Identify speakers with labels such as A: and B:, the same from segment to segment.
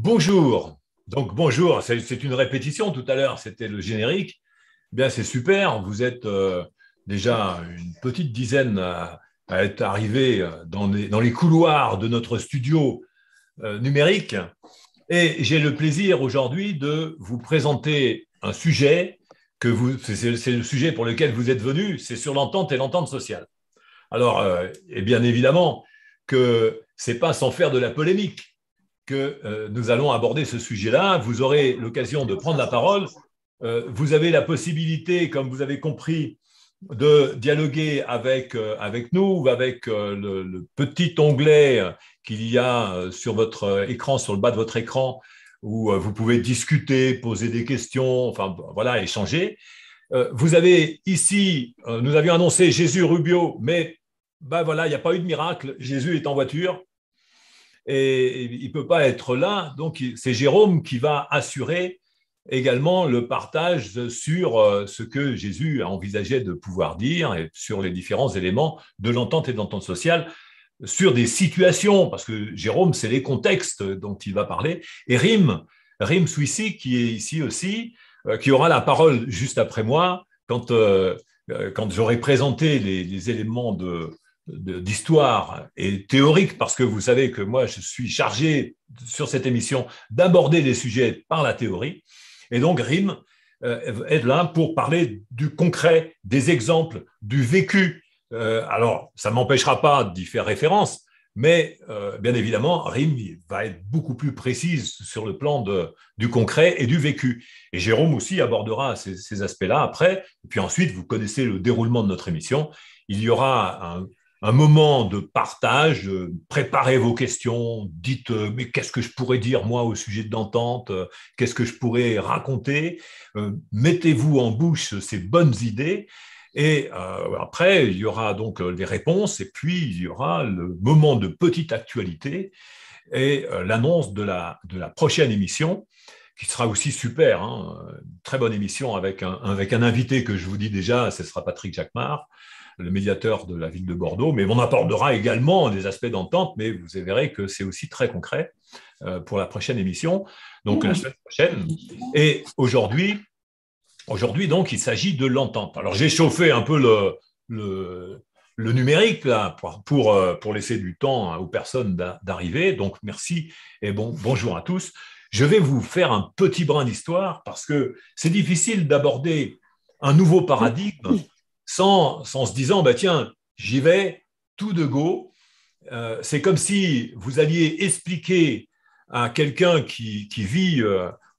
A: Bonjour. Donc bonjour, c'est une répétition tout à l'heure, c'était le générique. Eh bien, c'est super, vous êtes déjà une petite dizaine à être arrivés dans les couloirs de notre studio numérique. Et j'ai le plaisir aujourd'hui de vous présenter un sujet c'est le sujet pour lequel vous êtes venus, c'est sur l'entente et l'entente sociale. Alors, et bien évidemment que c'est pas sans faire de la polémique que nous allons aborder ce sujet-là. Vous aurez l'occasion de prendre la parole. Vous avez la possibilité, comme vous avez compris, de dialoguer avec nous, avec le petit onglet qu'il y a sur votre écran, sur le bas de votre écran, où vous pouvez discuter, poser des questions, enfin voilà, échanger. Vous avez ici, nous avions annoncé Jésus Rubio, mais ben voilà, il n'y a pas eu de miracle. Jésus est en voiture et il ne peut pas être là. Donc, c'est Jérôme qui va assurer également le partage sur ce que Jésus a envisagé de pouvoir dire et sur les différents éléments de l'entente et de l'entente sociale, sur des situations, parce que Jérôme, c'est les contextes dont il va parler, et Rim Suissi, qui est ici aussi, qui aura la parole juste après moi, quand j'aurai présenté les éléments d'histoire et théorique, parce que vous savez que moi, je suis chargé sur cette émission d'aborder les sujets par la théorie. Et donc, Rim est là pour parler du concret, des exemples, du vécu. Alors, ça ne m'empêchera pas d'y faire référence, mais bien évidemment, Rim va être beaucoup plus précise sur le plan du concret et du vécu. Et Jérôme aussi abordera ces aspects-là après. Et puis ensuite, vous connaissez le déroulement de notre émission. Il y aura un moment de partage, préparez vos questions, dites mais qu'est-ce que je pourrais dire moi au sujet de l'entente, qu'est-ce que je pourrais raconter, mettez-vous en bouche ces bonnes idées et après il y aura donc les réponses et puis il y aura le moment de petite actualité et l'annonce de la prochaine émission qui sera aussi super, hein, une très bonne émission avec un invité que je vous dis déjà, ce sera Patrick Jacquemart, le médiateur de la ville de Bordeaux, mais on abordera également des aspects d'entente, mais vous verrez que c'est aussi très concret pour la prochaine émission, donc la semaine prochaine. Et aujourd'hui, donc, il s'agit de l'entente. Alors, j'ai chauffé un peu le numérique là, pour laisser du temps aux personnes d'arriver, donc merci et bonjour à tous. Je vais vous faire un petit brin d'histoire parce que c'est difficile d'aborder un nouveau paradigme sans se disant, bah, tiens, j'y vais tout de go. C'est comme si vous alliez expliquer à quelqu'un qui vit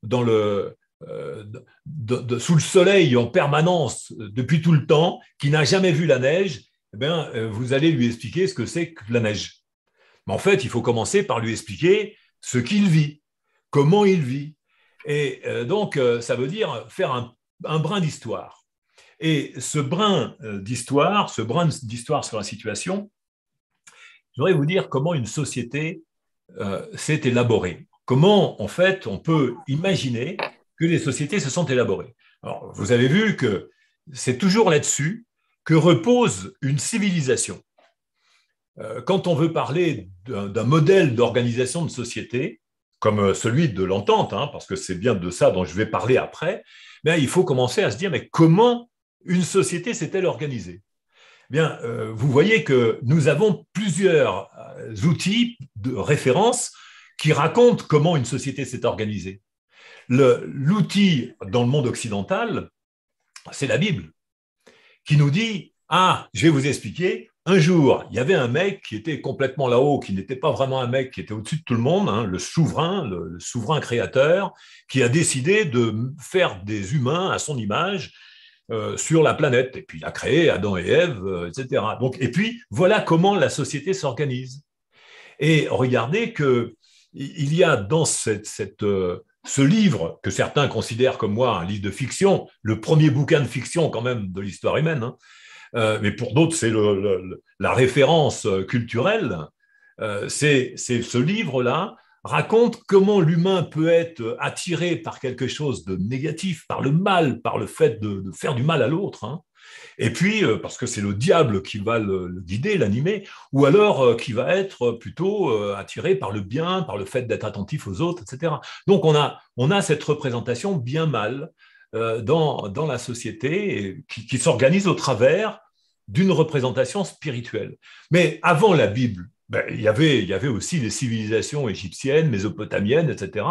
A: dans sous le soleil en permanence depuis tout le temps, qui n'a jamais vu la neige, eh bien, vous allez lui expliquer ce que c'est que la neige. Mais en fait, il faut commencer par lui expliquer ce qu'il vit, comment il vit. Et donc, ça veut dire faire un brin d'histoire. Et ce brin d'histoire sur la situation, je voudrais vous dire comment une société s'est élaborée. Comment, en fait, on peut imaginer que les sociétés se sont élaborées. Alors, vous avez vu que c'est toujours là-dessus que repose une civilisation. Quand on veut parler d'un modèle d'organisation de société, comme celui de l'entente, hein, parce que c'est bien de ça dont je vais parler après, bien, il faut commencer à se dire, mais comment une société s'est-elle organisée? Bien, vous voyez que nous avons plusieurs outils de référence qui racontent comment une société s'est organisée. L'outil dans le monde occidental, c'est la Bible, qui nous dit, ah, je vais vous expliquer, un jour, il y avait un mec qui était complètement là-haut, qui n'était pas vraiment un mec, qui était au-dessus de tout le monde, hein, le souverain créateur, qui a décidé de faire des humains à son image, sur la planète. Et puis, il a créé Adam et Ève, etc. Donc, et puis, voilà comment la société s'organise. Et regardez qu'il y a dans ce livre, que certains considèrent comme moi un livre de fiction, le premier bouquin de fiction quand même de l'histoire humaine, hein, mais pour d'autres, c'est la référence culturelle, c'est ce livre-là raconte comment l'humain peut être attiré par quelque chose de négatif, par le mal, par le fait de faire du mal à l'autre, hein, Et puis, parce que c'est le diable qui va le guider, l'animer, ou alors qui va être plutôt attiré par le bien, par le fait d'être attentif aux autres, etc. Donc, on a cette représentation bien mal dans la société qui s'organise au travers d'une représentation spirituelle. Mais avant la Bible, ben, il y avait aussi les civilisations égyptiennes, mésopotamiennes, etc.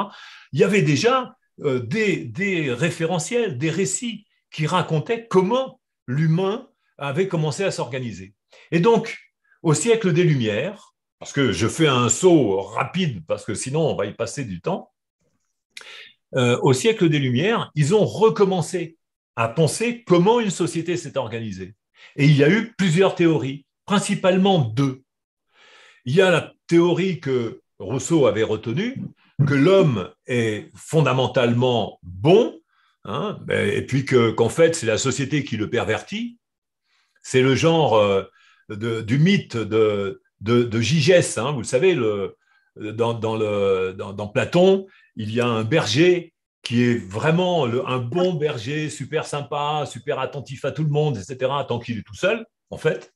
A: Il y avait déjà des référentiels, des récits qui racontaient comment l'humain avait commencé à s'organiser. Et donc, au siècle des Lumières, parce que je fais un saut rapide, parce que sinon on va y passer du temps, au siècle des Lumières, ils ont recommencé à penser comment une société s'est organisée. Et il y a eu plusieurs théories, principalement deux. Il y a la théorie que Rousseau avait retenue, que l'homme est fondamentalement bon, hein, et puis qu'en fait, c'est la société qui le pervertit. C'est le genre du mythe de Gigès. Hein, vous le savez, dans Platon, il y a un berger qui est vraiment un bon berger, super sympa, super attentif à tout le monde, etc., tant qu'il est tout seul, en fait.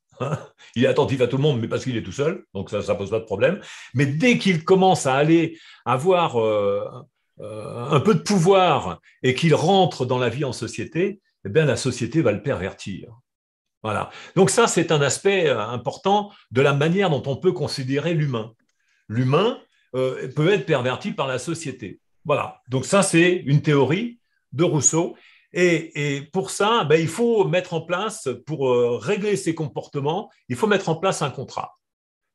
A: Il est attentif à tout le monde, mais parce qu'il est tout seul, donc ça pose pas de problème. Mais dès qu'il commence à aller avoir un peu de pouvoir et qu'il rentre dans la vie en société, eh bien, la société va le pervertir. Voilà. Donc ça, c'est un aspect important de la manière dont on peut considérer l'humain. L'humain peut être perverti par la société. Voilà. Donc ça, c'est une théorie de Rousseau. Et pour ça, ben, il faut mettre en place, pour régler ces comportements, il faut mettre en place un contrat.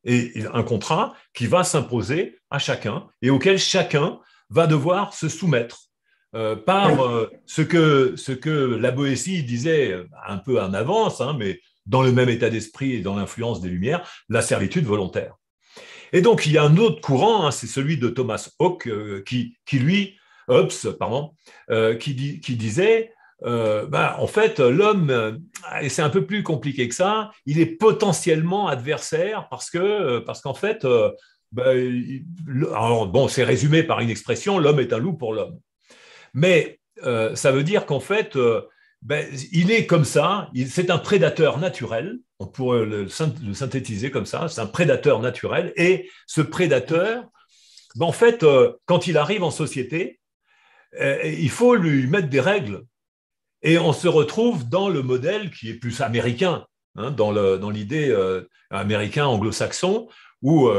A: Et un contrat qui va s'imposer à chacun et auquel chacun va devoir se soumettre par ce que la Boétie disait un peu en avance, hein, mais dans le même état d'esprit et dans l'influence des Lumières, la servitude volontaire. Et donc, il y a un autre courant, hein, c'est celui de Thomas Hobbes, qui disait, en fait, l'homme, et c'est un peu plus compliqué que ça, il est potentiellement adversaire parce qu'en fait, alors, bon, c'est résumé par une expression, l'homme est un loup pour l'homme. Mais ça veut dire qu'en fait, il est comme ça, c'est un prédateur naturel, on pourrait le synthétiser comme ça, c'est un prédateur naturel, et ce prédateur, en fait, quand il arrive en société, il faut lui mettre des règles, et on se retrouve dans le modèle qui est plus américain, hein, dans l'idée américain anglo-saxon, où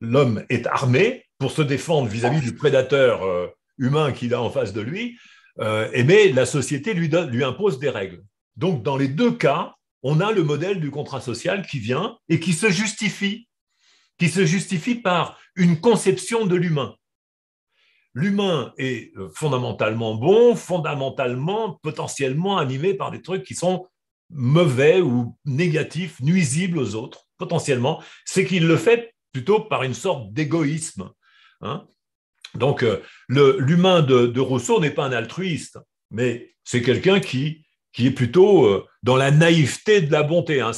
A: l'homme est armé pour se défendre vis-à-vis du prédateur humain qu'il a en face de lui, mais la société lui impose des règles. Donc, dans les deux cas, on a le modèle du contrat social qui vient et qui se justifie par une conception de l'humain. L'humain est fondamentalement bon, fondamentalement, potentiellement animé par des trucs qui sont mauvais ou négatifs, nuisibles aux autres, potentiellement. C'est qu'il le fait plutôt par une sorte d'égoïsme. Hein. Donc, l'humain de Rousseau n'est pas un altruiste, mais c'est quelqu'un qui est plutôt dans la naïveté de la bonté. Hein.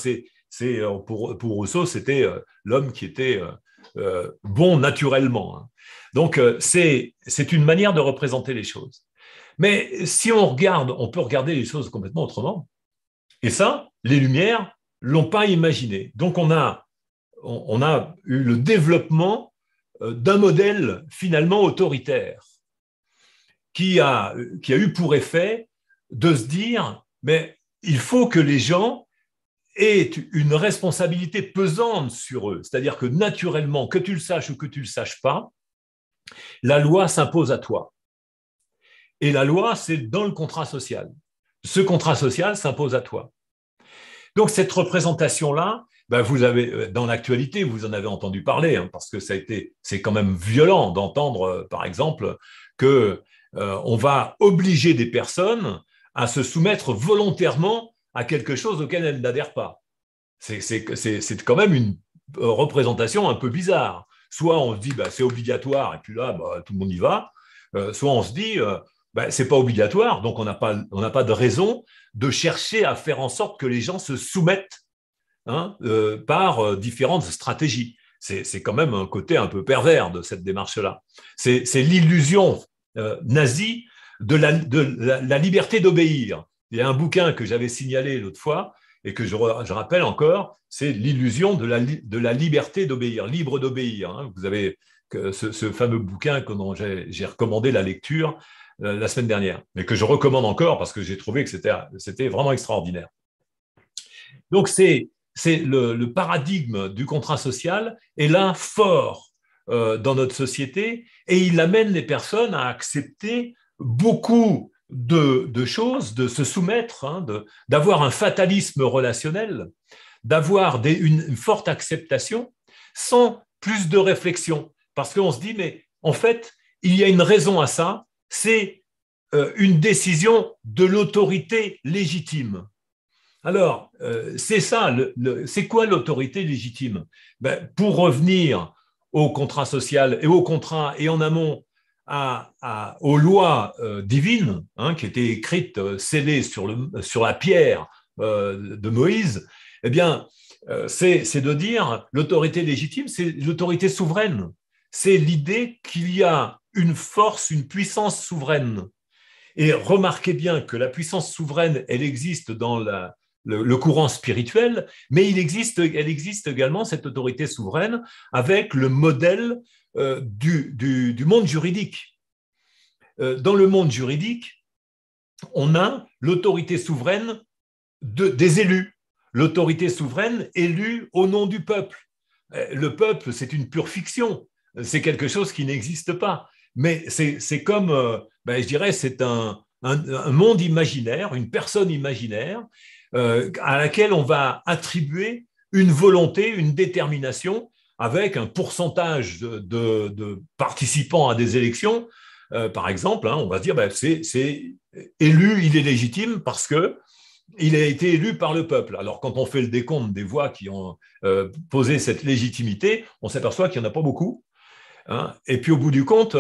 A: Pour Rousseau, c'était l'homme qui était bon naturellement. Hein. Donc, c'est une manière de représenter les choses. Mais si on regarde, on peut regarder les choses complètement autrement. Et ça, les Lumières ne l'ont pas imaginé. Donc, on a eu le développement d'un modèle finalement autoritaire qui a eu pour effet de se dire, mais il faut que les gens aient une responsabilité pesante sur eux. C'est-à-dire que naturellement, que tu le saches ou que tu ne le saches pas, la loi s'impose à toi. Et la loi, c'est dans le contrat social. Ce contrat social s'impose à toi. Donc, cette représentation-là, vous avez, dans l'actualité, vous en avez entendu parler, hein, parce que c'est quand même violent d'entendre, par exemple, que on va obliger des personnes à se soumettre volontairement à quelque chose auquel elles n'adhèrent pas. C'est quand même une représentation un peu bizarre. Soit on se dit c'est obligatoire et puis là tout le monde y va, soit on se dit c'est pas obligatoire, donc on n'a pas de raison de chercher à faire en sorte que les gens se soumettent par différentes stratégies. C'est quand même un côté un peu pervers de cette démarche-là. C'est l'illusion nazie de la liberté d'obéir. Il y a un bouquin que j'avais signalé l'autre fois et que je rappelle encore, c'est l'illusion de la liberté d'obéir, libre d'obéir. Hein. Vous avez ce fameux bouquin dont j'ai recommandé la lecture la semaine dernière, mais que je recommande encore parce que j'ai trouvé que c'était vraiment extraordinaire. Donc, c'est le paradigme du contrat social est là fort dans notre société et il amène les personnes à accepter beaucoup de choses, de se soumettre, hein, d'avoir un fatalisme relationnel, d'avoir une forte acceptation sans plus de réflexion. Parce qu'on se dit, mais en fait, il y a une raison à ça, c'est une décision de l'autorité légitime. Alors, c'est ça, c'est quoi l'autorité légitime? Pour revenir au contrat social et au contrat et en amont aux lois divines hein, qui étaient écrites, scellées sur la pierre de Moïse, eh bien, c'est de dire l'autorité légitime, c'est l'autorité souveraine. C'est l'idée qu'il y a une force, une puissance souveraine. Et remarquez bien que la puissance souveraine, elle existe dans le courant spirituel, mais elle existe également, cette autorité souveraine, avec le modèle du monde juridique. Dans le monde juridique, on a l'autorité souveraine des élus, l'autorité souveraine élue au nom du peuple. Le peuple, c'est une pure fiction, c'est quelque chose qui n'existe pas. Mais c'est comme, je dirais, c'est un monde imaginaire, une personne imaginaire à laquelle on va attribuer une volonté, une détermination avec un pourcentage de participants à des élections. Par exemple, hein, on va se dire, c'est élu, il est légitime parce que il a été élu par le peuple. Alors, quand on fait le décompte des voix qui ont posé cette légitimité, on s'aperçoit qu'il n'y en a pas beaucoup. Hein. Et puis, au bout du compte,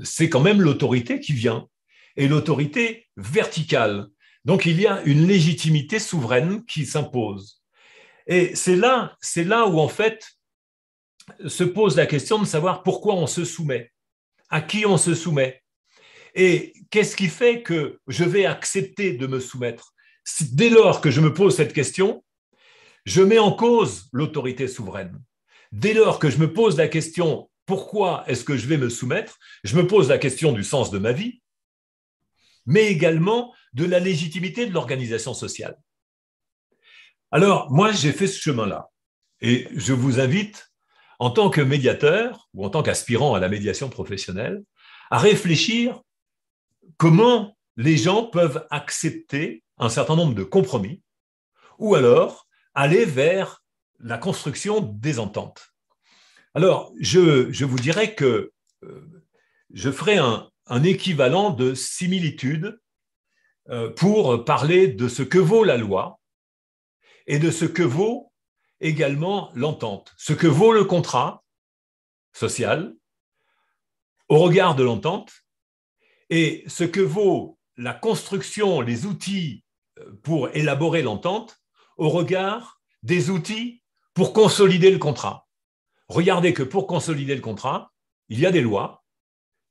A: c'est quand même l'autorité qui vient, et l'autorité verticale. Donc, il y a une légitimité souveraine qui s'impose. Et c'est là où, en fait, se pose la question de savoir pourquoi on se soumet, à qui on se soumet. Et qu'est-ce qui fait que je vais accepter de me soumettre? Dès lors que je me pose cette question, je mets en cause l'autorité souveraine. Dès lors que je me pose la question pourquoi est-ce que je vais me soumettre, je me pose la question du sens de ma vie, mais également de la légitimité de l'organisation sociale. Alors, moi, j'ai fait ce chemin-là. Et je vous invite, en tant que médiateur ou en tant qu'aspirant à la médiation professionnelle, à réfléchir comment les gens peuvent accepter un certain nombre de compromis ou alors aller vers la construction des ententes. Alors, je vous dirais que je ferai un équivalent de similitude pour parler de ce que vaut la loi et de ce que vaut également l'entente, ce que vaut le contrat social au regard de l'entente et ce que vaut la construction, les outils pour élaborer l'entente au regard des outils pour consolider le contrat. Regardez que pour consolider le contrat, il y a des lois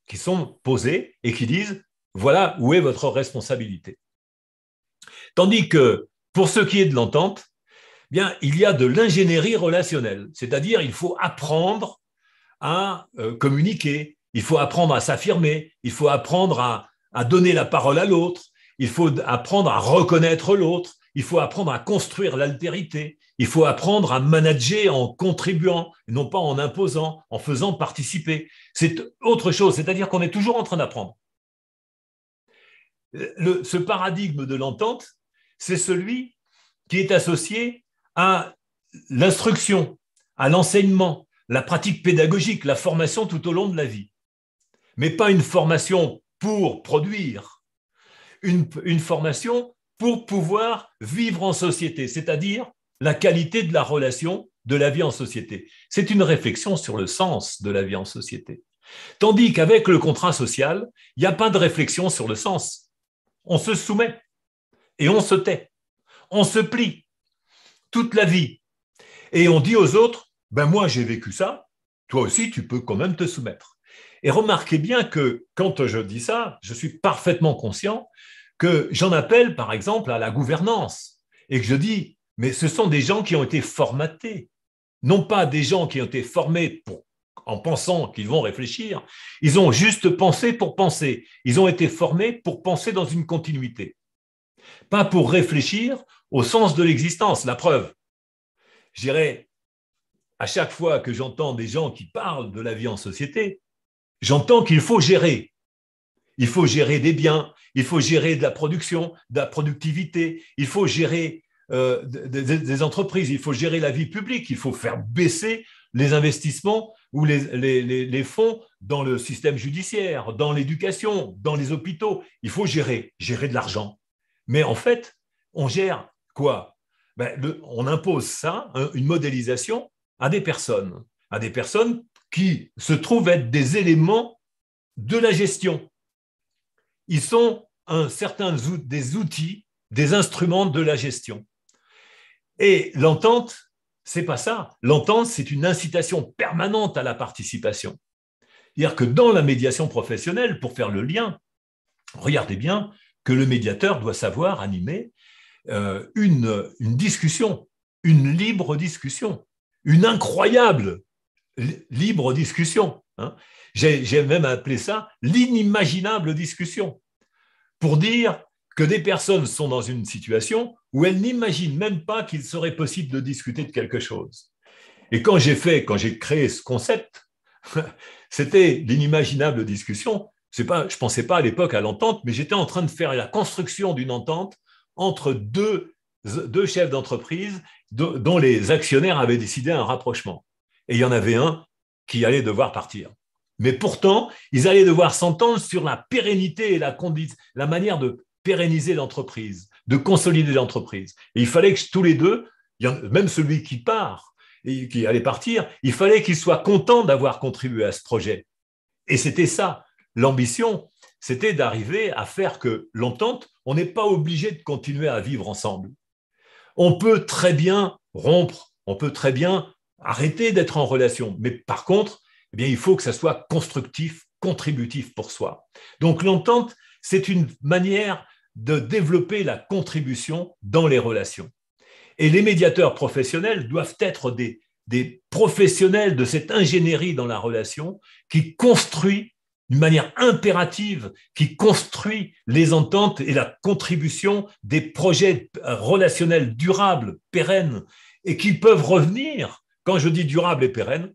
A: qui sont posées et qui disent voilà où est votre responsabilité. Tandis que pour ce qui est de l'entente, bien, il y a de l'ingénierie relationnelle, c'est-à-dire il faut apprendre à communiquer, il faut apprendre à s'affirmer, il faut apprendre à donner la parole à l'autre, il faut apprendre à reconnaître l'autre, il faut apprendre à construire l'altérité, il faut apprendre à manager en contribuant, non pas en imposant, en faisant participer. C'est autre chose, c'est-à-dire qu'on est toujours en train d'apprendre. Ce paradigme de l'entente, c'est celui qui est associé à l'instruction, à l'enseignement, la pratique pédagogique, la formation tout au long de la vie. Mais pas une formation pour produire, une formation pour pouvoir vivre en société, c'est-à-dire la qualité de la relation, de la vie en société. C'est une réflexion sur le sens de la vie en société. Tandis qu'avec le contrat social, il n'y a pas de réflexion sur le sens. On se soumet et on se tait. On se plie toute la vie. Et on dit aux autres, moi j'ai vécu ça, toi aussi tu peux quand même te soumettre. Et remarquez bien que quand je dis ça, je suis parfaitement conscient que j'en appelle, par exemple, à la gouvernance et que je dis, mais ce sont des gens qui ont été formatés, non pas des gens qui ont été formés en pensant qu'ils vont réfléchir, ils ont juste pensé pour penser, ils ont été formés pour penser dans une continuité, pas pour réfléchir au sens de l'existence. La preuve, je dirais, à chaque fois que j'entends des gens qui parlent de la vie en société, j'entends qu'il faut gérer. Il faut gérer des biens, il faut gérer de la production, de la productivité, il faut gérer des entreprises, il faut gérer la vie publique, il faut faire baisser les investissements ou les fonds dans le système judiciaire, dans l'éducation, dans les hôpitaux. Il faut gérer de l'argent. Mais en fait, on gère quoi? On impose ça, une modélisation, à des personnes qui se trouvent être des éléments de la gestion. Ils sont des outils, des instruments de la gestion. Et l'entente, c'est pas ça. L'entente, c'est une incitation permanente à la participation. C'est-à-dire que dans la médiation professionnelle, pour faire le lien, regardez bien que le médiateur doit savoir animer une discussion, une libre discussion, une incroyable libre discussion. J'ai même appelé ça l'inimaginable discussion, pour dire que des personnes sont dans une situation où elles n'imaginent même pas qu'il serait possible de discuter de quelque chose. Et quand j'ai créé ce concept, c'était l'inimaginable discussion. Je ne pensais pas à l'époque à l'entente, mais j'étais en train de faire la construction d'une entente entre deux chefs d'entreprise dont les actionnaires avaient décidé un rapprochement. Et il y en avait un qui allait devoir partir. Mais pourtant, ils allaient devoir s'entendre sur la pérennité et la manière de pérenniser l'entreprise, de consolider l'entreprise. Et il fallait que tous les deux, même celui qui part et qui allait partir, il fallait qu'il soit content d'avoir contribué à ce projet. Et c'était ça, l'ambition, c'était d'arriver à faire que l'entente, on n'est pas obligé de continuer à vivre ensemble. On peut très bien rompre, on peut très bien arrêter d'être en relation, mais par contre, eh bien, il faut que ça soit constructif, contributif pour soi. Donc l'entente, c'est une manière de développer la contribution dans les relations. Et les médiateurs professionnels doivent être des professionnels de cette ingénierie dans la relation qui construit d'une manière impérative, qui construit les ententes et la contribution des projets relationnels durables, pérennes, et qui peuvent revenir. Quand je dis durable et pérenne,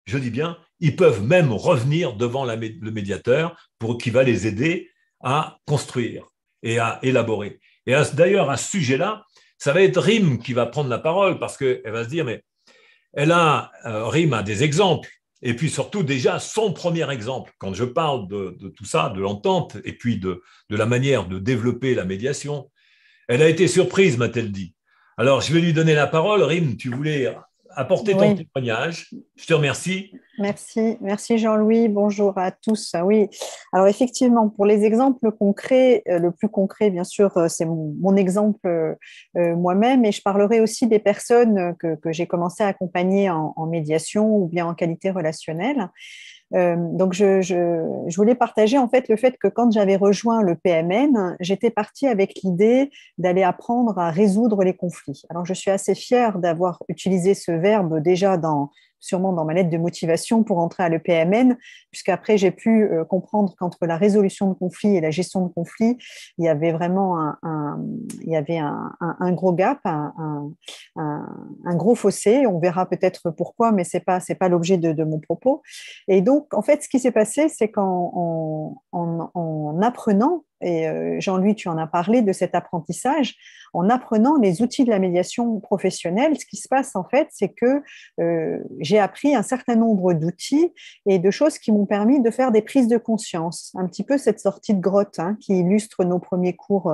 A: je dis bien, ils peuvent même revenir devant le médiateur qui va les aider à construire et à élaborer. Et d'ailleurs, à ce sujet-là, ça va être Rim qui va prendre la parole parce qu'elle va se dire, mais Rim a des exemples. Et puis surtout, déjà, son premier exemple, quand je parle de tout ça, de l'entente, et puis de la manière de développer la médiation, elle a été surprise, m'a-t-elle dit. Alors, je vais lui donner la parole. Rim, tu voulais apporter ton témoignage. Je te remercie.
B: Merci Jean-Louis. Bonjour à tous. Oui, alors effectivement, pour les exemples concrets, le plus concret, bien sûr, c'est mon exemple moi-même, et je parlerai aussi des personnes que j'ai commencé à accompagner en médiation ou bien en qualité relationnelle. Donc, je voulais partager en fait le fait que quand j'avais rejoint le PMN, j'étais partie avec l'idée d'aller apprendre à résoudre les conflits. Alors, je suis assez fière d'avoir utilisé ce verbe déjà sûrement dans ma lettre de motivation pour entrer à l'EPMN, puisqu'après j'ai pu comprendre qu'entre la résolution de conflits et la gestion de conflits, il y avait vraiment un gros gap, un gros fossé. On verra peut-être pourquoi, mais c'est pas l'objet de mon propos. Et donc, en fait, ce qui s'est passé, c'est qu'en apprenant, et Jean-Louis, tu en as parlé de cet apprentissage, en apprenant les outils de la médiation professionnelle, ce qui se passe en fait, c'est que j'ai appris un certain nombre d'outils et de choses qui m'ont permis de faire des prises de conscience, un petit peu cette sortie de grotte qui illustre nos premiers cours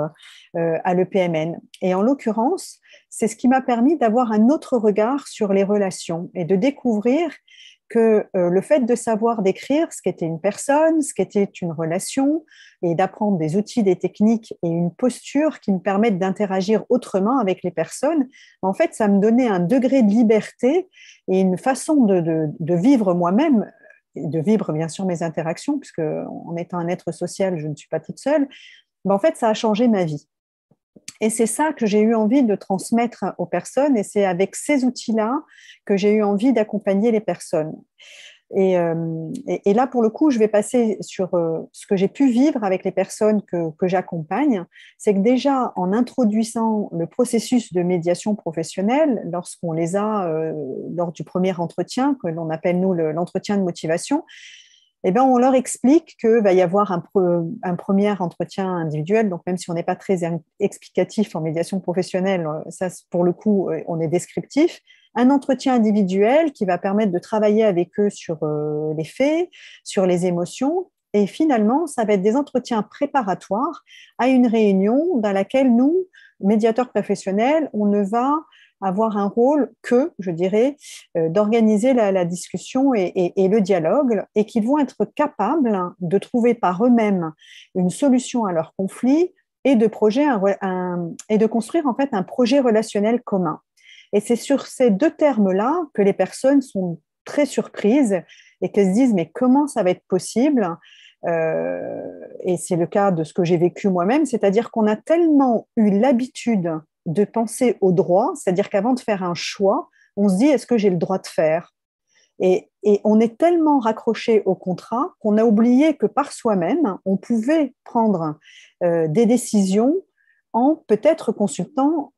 B: à l'EPMN. Et en l'occurrence, c'est ce qui m'a permis d'avoir un autre regard sur les relations et de découvrir que le fait de savoir décrire ce qu'était une personne, ce qu'était une relation, et d'apprendre des outils, des techniques et une posture qui me permettent d'interagir autrement avec les personnes, en fait, ça me donnait un degré de liberté et une façon de vivre moi-même, de vivre bien sûr mes interactions, puisque en étant un être social, je ne suis pas toute seule, ben, en fait, ça a changé ma vie. Et c'est ça que j'ai eu envie de transmettre aux personnes, et c'est avec ces outils-là que j'ai eu envie d'accompagner les personnes. Et là, pour le coup, je vais passer sur ce que j'ai pu vivre avec les personnes que j'accompagne. C'est que déjà, en introduisant le processus de médiation professionnelle, lorsqu'on les a, lors du premier entretien, que l'on appelle, nous, l'entretien de motivation, eh bien, on leur explique qu'il va y avoir un premier entretien individuel. Donc, même si on n'est pas très explicatif en médiation professionnelle, ça, pour le coup, on est descriptif. Un entretien individuel qui va permettre de travailler avec eux sur les faits, sur les émotions. Et finalement, ça va être des entretiens préparatoires à une réunion dans laquelle nous, médiateurs professionnels, on ne va avoir un rôle que, je dirais, d'organiser la discussion et le dialogue, et qu'ils vont être capables de trouver par eux-mêmes une solution à leur conflit et de construire en fait un projet relationnel commun. Et c'est sur ces deux termes-là que les personnes sont très surprises et qu'elles se disent mais comment ça va être possible? Et c'est le cas de ce que j'ai vécu moi-même, c'est-à-dire qu'on a tellement eu l'habitude de penser au droit, c'est-à-dire qu'avant de faire un choix, on se dit est-ce que j'ai le droit de faire? Et on est tellement raccroché au contrat qu'on a oublié que par soi-même, on pouvait prendre des décisions en peut-être consultant,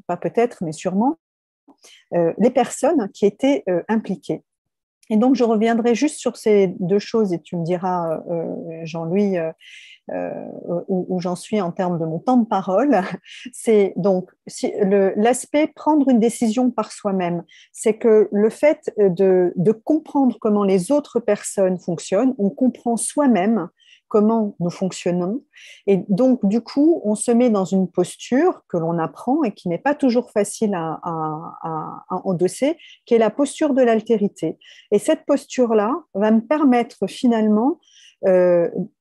B: pas peut-être, mais sûrement, les personnes qui étaient impliquées. Et donc, je reviendrai juste sur ces deux choses et tu me diras, Jean-Louis, où j'en suis en termes de mon temps de parole. C'est donc l'aspect prendre une décision par soi-même. C'est que le fait de comprendre comment les autres personnes fonctionnent, on comprend soi-même comment nous fonctionnons. Et donc, du coup, on se met dans une posture que l'on apprend et qui n'est pas toujours facile à endosser, qui est la posture de l'altérité. Et cette posture-là va me permettre finalement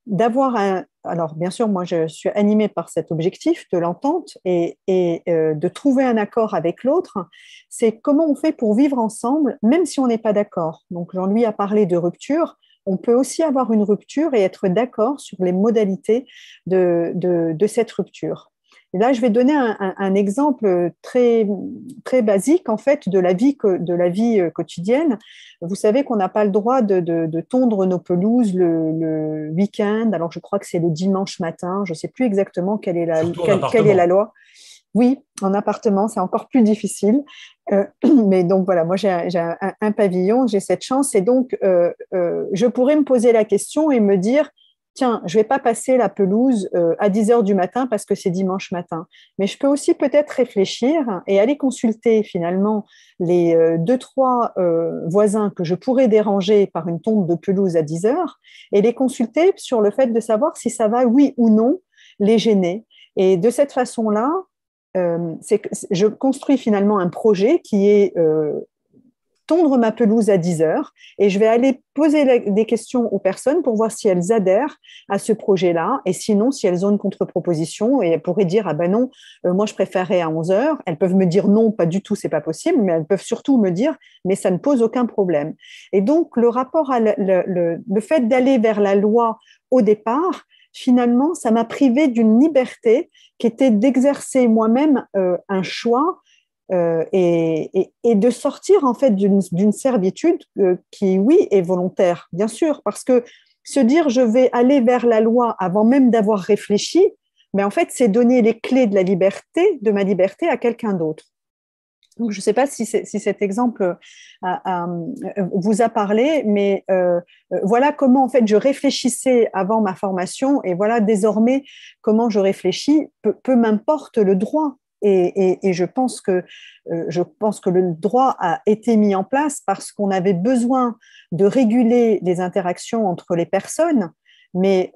B: d'avoir un... Alors, bien sûr, moi, je suis animée par cet objectif de l'entente et de trouver un accord avec l'autre. C'est comment on fait pour vivre ensemble, même si on n'est pas d'accord. Donc, Jean-Louis a parlé de rupture. On peut aussi avoir une rupture et être d'accord sur les modalités de cette rupture. Et là, je vais donner un exemple très, très basique en fait de la vie quotidienne. Vous savez qu'on n'a pas le droit de tondre nos pelouses le week-end. Alors, je crois que c'est le dimanche matin. Je ne sais plus exactement quelle est la loi. Oui, en appartement, c'est encore plus difficile. Mais donc voilà, moi j'ai un pavillon, j'ai cette chance et donc je pourrais me poser la question et me dire, tiens, je ne vais pas passer la pelouse à 10 heures du matin parce que c'est dimanche matin. Mais je peux aussi peut-être réfléchir et aller consulter finalement les 2-3 voisins que je pourrais déranger par une tonte de pelouse à 10 heures et les consulter sur le fait de savoir si ça va, oui ou non, les gêner. Et de cette façon-là, je construis finalement un projet qui est tondre ma pelouse à 10 heures et je vais aller poser des questions aux personnes pour voir si elles adhèrent à ce projet-là et sinon si elles ont une contre-proposition et elles pourraient dire ah ben non, moi je préférerais à 11 heures. Elles peuvent me dire non, pas du tout, c'est pas possible, mais elles peuvent surtout me dire mais ça ne pose aucun problème. Et donc le rapport à le fait d'aller vers la loi au départ, finalement, ça m'a privée d'une liberté qui était d'exercer moi-même un choix et de sortir en fait d'une servitude qui, oui, est volontaire, bien sûr, parce que se dire je vais aller vers la loi avant même d'avoir réfléchi, mais en fait, c'est donner les clés de de ma liberté à quelqu'un d'autre. Donc, je ne sais pas si cet exemple vous a parlé, mais voilà comment en fait je réfléchissais avant ma formation et voilà désormais comment je réfléchis, peu m'importe le droit. Et je pense que le droit a été mis en place parce qu'on avait besoin de réguler les interactions entre les personnes, mais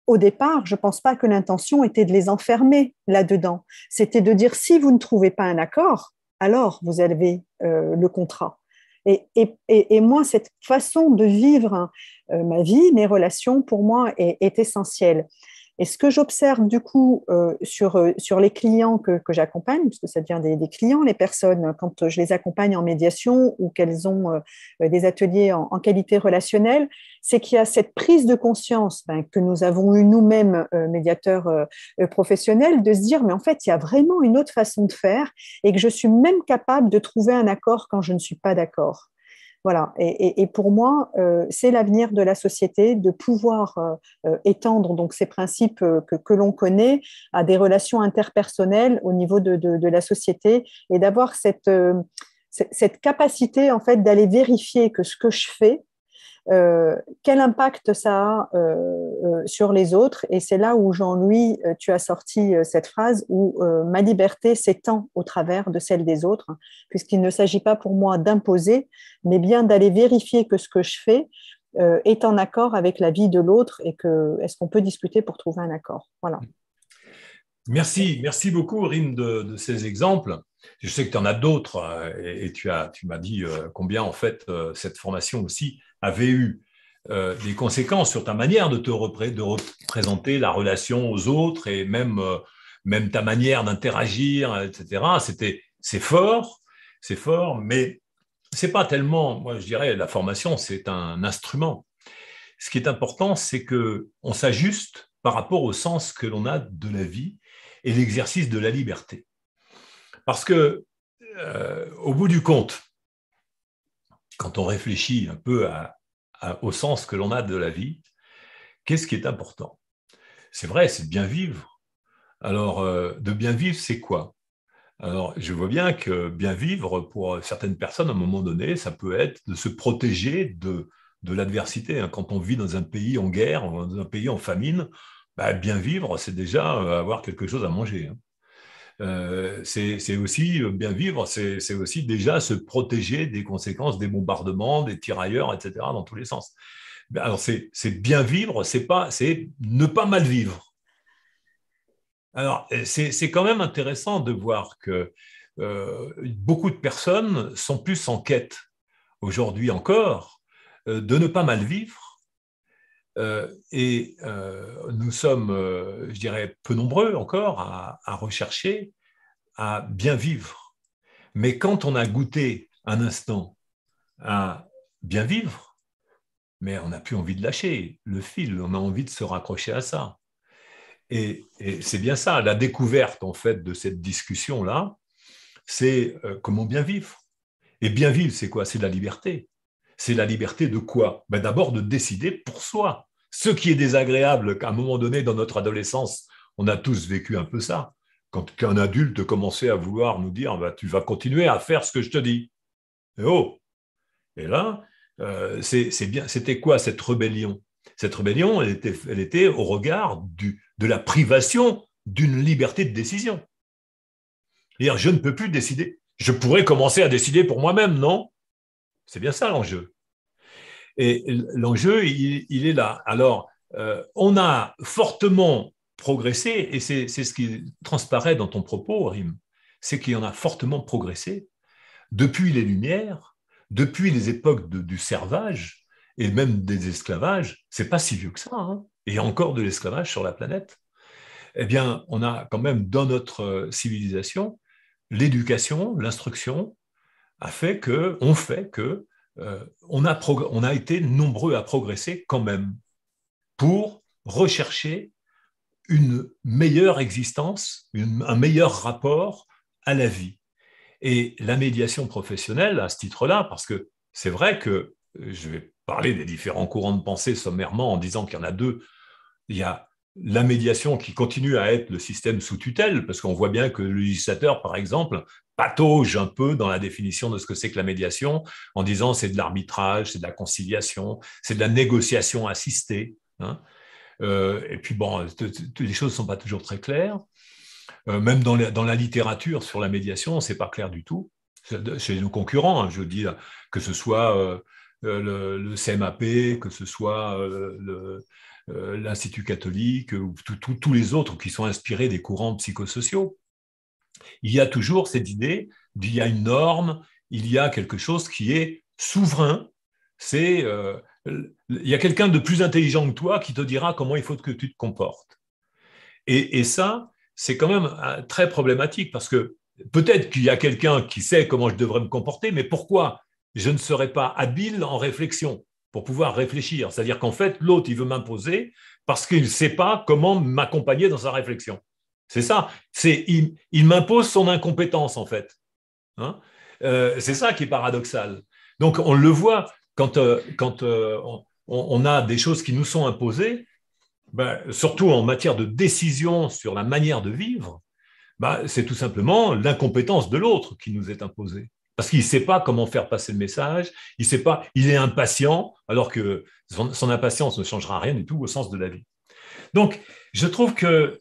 B: au départ, je ne pense pas que l'intention était de les enfermer là-dedans. C'était de dire si vous ne trouvez pas un accord, alors vous avez le contrat. Et moi, cette façon de vivre ma vie, mes relations, pour moi, est essentielle. Et ce que j'observe du coup sur les clients que j'accompagne, parce que ça devient des clients, les personnes, quand je les accompagne en médiation ou qu'elles ont des ateliers en qualité relationnelle, c'est qu'il y a cette prise de conscience que nous avons eu nous-mêmes, médiateurs professionnels, de se dire, mais en fait, il y a vraiment une autre façon de faire et que je suis même capable de trouver un accord quand je ne suis pas d'accord. Voilà. Et pour moi, c'est l'avenir de la société de pouvoir étendre donc ces principes que l'on connaît à des relations interpersonnelles au niveau de la société et d'avoir cette capacité en fait d'aller vérifier que ce que je fais, quel impact ça a sur les autres. Et c'est là où, Jean-Louis, tu as sorti cette phrase où ma liberté s'étend au travers de celle des autres, puisqu'il ne s'agit pas pour moi d'imposer, mais bien d'aller vérifier que ce que je fais est en accord avec la vie de l'autre et que est-ce qu'on peut discuter pour trouver un accord. Voilà.
A: Merci beaucoup, Rim, de ces exemples. Je sais que tu en as d'autres et tu m'as dit combien, en fait, cette formation aussi avait eu des conséquences sur ta manière de représenter la relation aux autres et même ta manière d'interagir, etc. C'est fort, mais c'est pas tellement, moi je dirais, la formation, c'est un instrument. Ce qui est important, c'est qu'on s'ajuste par rapport au sens que l'on a de la vie et l'exercice de la liberté. Parce que, au bout du compte, quand on réfléchit un peu au sens que l'on a de la vie, qu'est-ce qui est important? C'est vrai, c'est de bien vivre. Alors, de bien vivre, c'est quoi? Alors, je vois bien que bien vivre, pour certaines personnes, à un moment donné, ça peut être de se protéger de l'adversité. Quand on vit dans un pays en guerre, dans un pays en famine, bien vivre, c'est déjà avoir quelque chose à manger. C'est aussi bien vivre, c'est aussi déjà se protéger des conséquences des bombardements, des tirailleurs, etc., dans tous les sens. Alors, c'est bien vivre, c'est ne pas mal vivre. Alors, c'est quand même intéressant de voir que beaucoup de personnes sont plus en quête, aujourd'hui encore, de ne pas mal vivre. Nous sommes, je dirais, peu nombreux encore à rechercher à bien vivre. Mais quand on a goûté un instant à bien vivre, mais on n'a plus envie de lâcher le fil, on a envie de se raccrocher à ça. Et c'est bien ça, la découverte en fait de cette discussion-là, c'est comment bien vivre. Et bien vivre, c'est quoi? C'est la liberté. C'est la liberté de quoi? D'abord de décider pour soi. Ce qui est désagréable, qu'à un moment donné dans notre adolescence, on a tous vécu un peu ça. Quand qu'un adulte commençait à vouloir nous dire tu vas continuer à faire ce que je te dis. Et oh! Et là, c'était quoi cette rébellion? Cette rébellion, elle était au regard de la privation d'une liberté de décision. C'est-à-dire, je ne peux plus décider. Je pourrais commencer à décider pour moi-même, non? C'est bien ça l'enjeu. Et l'enjeu, il est là. Alors, on a fortement progressé, et c'est ce qui transparaît dans ton propos, Rim, c'est qu'il y en a fortement progressé depuis les Lumières, depuis les époques du servage et même des esclavages. C'est pas si vieux que ça, hein. Et il y a encore de l'esclavage sur la planète. Eh bien, on a quand même dans notre civilisation l'éducation, l'instruction on fait que on a été nombreux à progresser quand même pour rechercher une meilleure existence, un meilleur rapport à la vie. Et la médiation professionnelle, à ce titre-là, parce que c'est vrai que je vais parler des différents courants de pensée sommairement en disant qu'il y en a deux. Il y a la médiation qui continue à être le système sous tutelle, parce qu'on voit bien que le législateur, par exemple, patauge un peu dans la définition de ce que c'est que la médiation, en disant c'est de l'arbitrage, c'est de la conciliation, c'est de la négociation assistée. Hein. Et puis bon, les choses ne sont pas toujours très claires. Même dans la littérature sur la médiation, c'est pas clair du tout. Chez nos concurrents, hein, je veux dire, que ce soit le CMAP, que ce soit l'Institut catholique, ou tous les autres qui sont inspirés des courants psychosociaux. Il y a toujours cette idée qu'il y a une norme, il y a quelque chose qui est souverain. Il y a quelqu'un de plus intelligent que toi qui te dira comment il faut que tu te comportes. Et ça, c'est quand même très problématique parce que peut-être qu'il y a quelqu'un qui sait comment je devrais me comporter, mais pourquoi je ne serais pas habile en réflexion pour pouvoir réfléchir? C'est-à-dire qu'en fait, l'autre, il veut m'imposer parce qu'il ne sait pas comment m'accompagner dans sa réflexion. C'est ça. Il m'impose son incompétence, en fait. Hein, c'est ça qui est paradoxal. Donc, on le voit quand on a des choses qui nous sont imposées, ben, surtout en matière de décision sur la manière de vivre, ben, c'est tout simplement l'incompétence de l'autre qui nous est imposée. Parce qu'il ne sait pas comment faire passer le message, il sait pas, il est impatient, alors que son impatience ne changera rien du tout au sens de la vie. Donc, je trouve que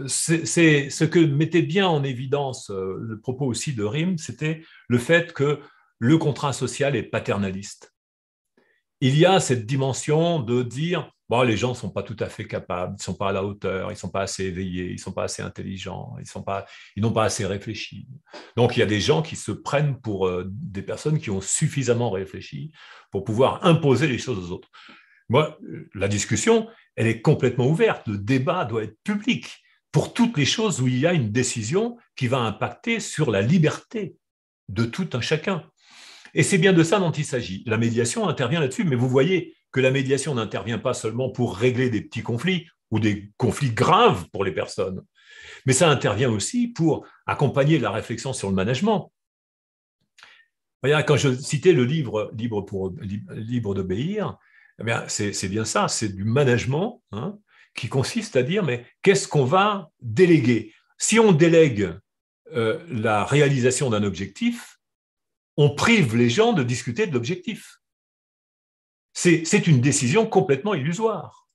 A: c'est ce que mettait bien en évidence le propos aussi de Rym, c'était le fait que le contrat social est paternaliste. Il y a cette dimension de dire bon, les gens ne sont pas tout à fait capables, ils ne sont pas à la hauteur, ils ne sont pas assez éveillés, ils ne sont pas assez intelligents, ils n'ont pas assez réfléchi. Donc, il y a des gens qui se prennent pour des personnes qui ont suffisamment réfléchi pour pouvoir imposer les choses aux autres. Moi, la discussion, elle est complètement ouverte. Le débat doit être public pour toutes les choses où il y a une décision qui va impacter sur la liberté de tout un chacun. Et c'est bien de ça dont il s'agit. La médiation intervient là-dessus, mais vous voyez que la médiation n'intervient pas seulement pour régler des petits conflits ou des conflits graves pour les personnes, mais ça intervient aussi pour accompagner la réflexion sur le management. Quand je citais le livre Libre d'obéir, c'est bien ça, c'est du management qui consiste à dire mais qu'est-ce qu'on va déléguer? Si on délègue la réalisation d'un objectif, on prive les gens de discuter de l'objectif. C'est une décision complètement illusoire.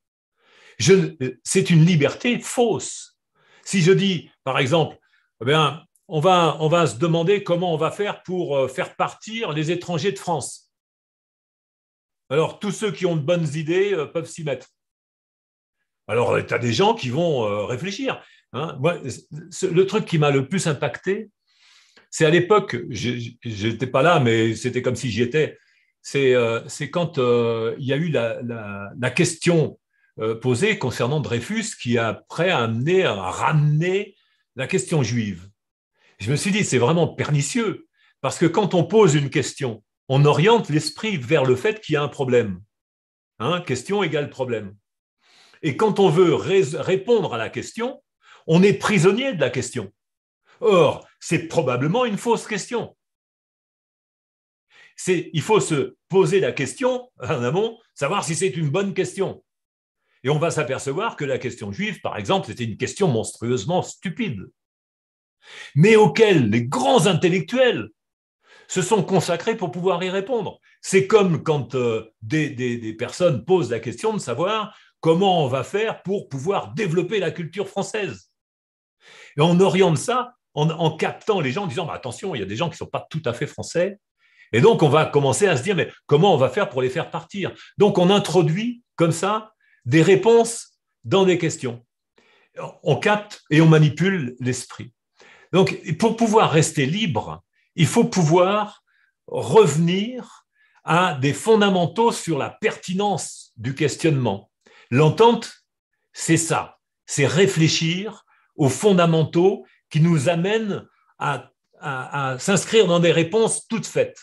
A: C'est une liberté fausse. Si je dis, par exemple, on va se demander comment on va faire pour faire partir les étrangers de France. Alors, tous ceux qui ont de bonnes idées peuvent s'y mettre. Alors, tu as des gens qui vont réfléchir. Moi, le truc qui m'a le plus impacté, c'est à l'époque, je n'étais pas là, mais c'était comme si j'y étais, c'est quand il y a eu la question posée concernant Dreyfus qui a après amené à ramener la question juive. Je me suis dit, c'est vraiment pernicieux, parce que quand on pose une question, on oriente l'esprit vers le fait qu'il y a un problème. Question égale problème. Et quand on veut répondre à la question, on est prisonnier de la question. Or, c'est probablement une fausse question. Il faut se poser la question en amont, savoir si c'est une bonne question. Et on va s'apercevoir que la question juive, par exemple, c'était une question monstrueusement stupide, mais auquel les grands intellectuels se sont consacrés pour pouvoir y répondre. C'est comme quand des personnes posent la question de savoir comment on va faire pour pouvoir développer la culture française. Et on oriente ça en captant les gens, en disant attention, il y a des gens qui ne sont pas tout à fait français. Et donc, on va commencer à se dire mais comment on va faire pour les faire partir? Donc, on introduit comme ça des réponses dans des questions. On capte et on manipule l'esprit. Donc, pour pouvoir rester libre, il faut pouvoir revenir à des fondamentaux sur la pertinence du questionnement. L'entente, c'est ça, c'est réfléchir aux fondamentaux qui nous amènent à s'inscrire dans des réponses toutes faites.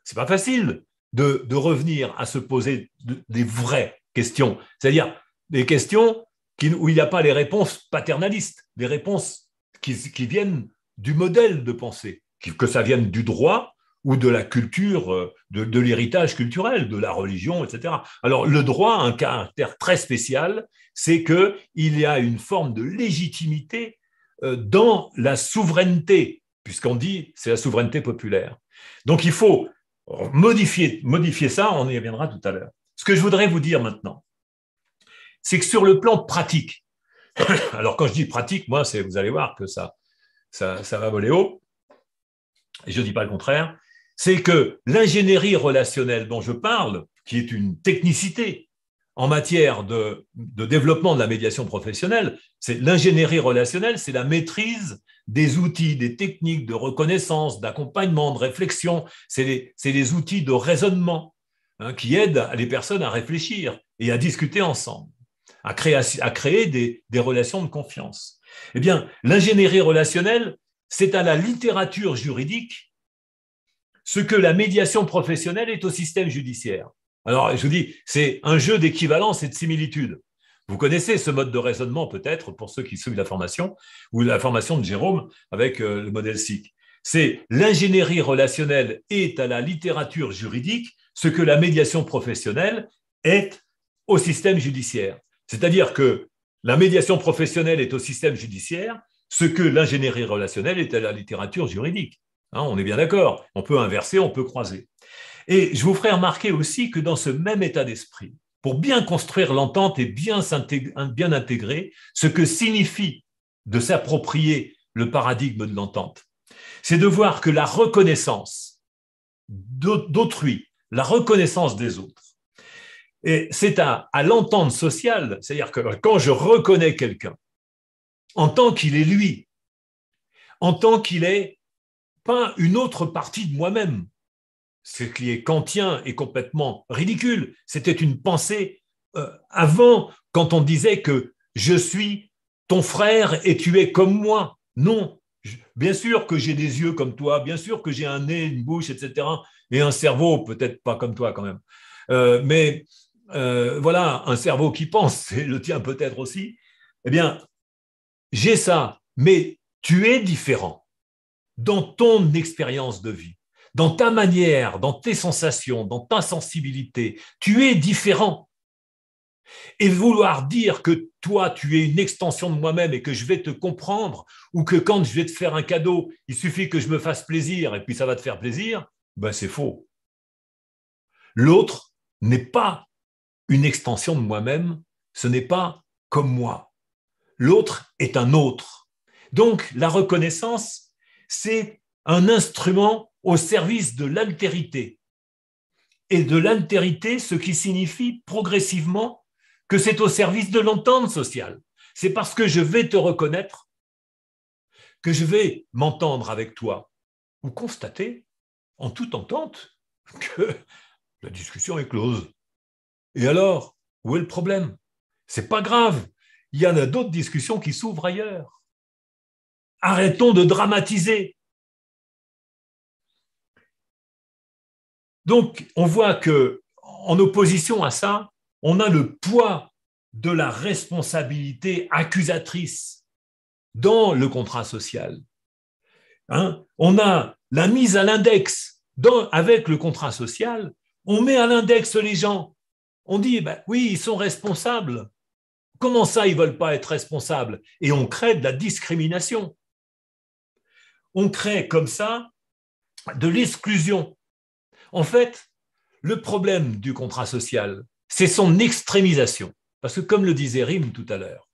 A: C'est pas facile de revenir à se poser des vraies questions, c'est-à-dire des questions où il n'y a pas les réponses paternalistes, des réponses qui viennent du modèle de pensée, que ça vienne du droit ou de la culture, de l'héritage culturel, de la religion, etc. Alors, le droit a un caractère très spécial, c'est qu'il y a une forme de légitimité dans la souveraineté, puisqu'on dit c'est la souveraineté populaire. Donc, il faut modifier ça, on y reviendra tout à l'heure. Ce que je voudrais vous dire maintenant, c'est que sur le plan pratique, alors quand je dis pratique, moi, vous allez voir que ça va voler haut, et je ne dis pas le contraire, c'est que l'ingénierie relationnelle dont je parle, qui est une technicité en matière de développement de la médiation professionnelle, c'est l'ingénierie relationnelle, c'est la maîtrise des outils, des techniques de reconnaissance, d'accompagnement, de réflexion, c'est les outils de raisonnement qui aident les personnes à réfléchir et à discuter ensemble. à créer des relations de confiance. Eh bien, l'ingénierie relationnelle, c'est à la littérature juridique ce que la médiation professionnelle est au système judiciaire. Alors, je vous dis, c'est un jeu d'équivalence et de similitude. Vous connaissez ce mode de raisonnement peut-être pour ceux qui suivent la formation ou la formation de Jérôme avec le modèle SIC. C'est l'ingénierie relationnelle est à la littérature juridique ce que la médiation professionnelle est au système judiciaire. C'est-à-dire que la médiation professionnelle est au système judiciaire ce que l'ingénierie relationnelle est à la littérature juridique. Hein, on est bien d'accord. On peut inverser, on peut croiser. Et je vous ferai remarquer aussi que dans ce même état d'esprit, pour bien construire l'entente et bien intégrer ce que signifie de s'approprier le paradigme de l'entente, c'est de voir que la reconnaissance d'autrui, la reconnaissance des autres, et c'est à l'entente sociale, c'est-à-dire que quand je reconnais quelqu'un en tant qu'il est lui, en tant qu'il est pas une autre partie de moi-même, ce qui est kantien et complètement ridicule. C'était une pensée avant, quand on disait que je suis ton frère et tu es comme moi. Non, bien sûr que j'ai des yeux comme toi, bien sûr que j'ai un nez, une bouche, etc. Et un cerveau, peut-être pas comme toi quand même. Mais voilà, un cerveau qui pense, c'est le tien peut-être aussi. Eh bien, j'ai ça, mais tu es différent dans ton expérience de vie, dans ta manière, dans tes sensations, dans ta sensibilité. Tu es différent. Et vouloir dire que toi, tu es une extension de moi-même et que je vais te comprendre, ou que quand je vais te faire un cadeau, il suffit que je me fasse plaisir et puis ça va te faire plaisir, ben c'est faux. L'autre n'est pas une extension de moi-même, ce n'est pas comme moi. L'autre est un autre. Donc, la reconnaissance, c'est un instrument au service de l'altérité. Et de l'altérité, ce qui signifie progressivement que c'est au service de l'entente sociale. C'est parce que je vais te reconnaître que je vais m'entendre avec toi ou constater en toute entente que la discussion est close. Et alors, où est le problème? C'est pas grave. Il y en a d'autres discussions qui s'ouvrent ailleurs. Arrêtons de dramatiser. Donc, on voit que, en opposition à ça, on a le poids de la responsabilité accusatrice dans le contrat social. Hein? On a la mise à l'index avec le contrat social. On met à l'index les gens. On dit, ben, oui, ils sont responsables. Comment ça, ils ne veulent pas être responsables? Et on crée de la discrimination. On crée comme ça de l'exclusion. En fait, le problème du contrat social, c'est son extrémisation. Parce que comme le disait Rim tout à l'heure,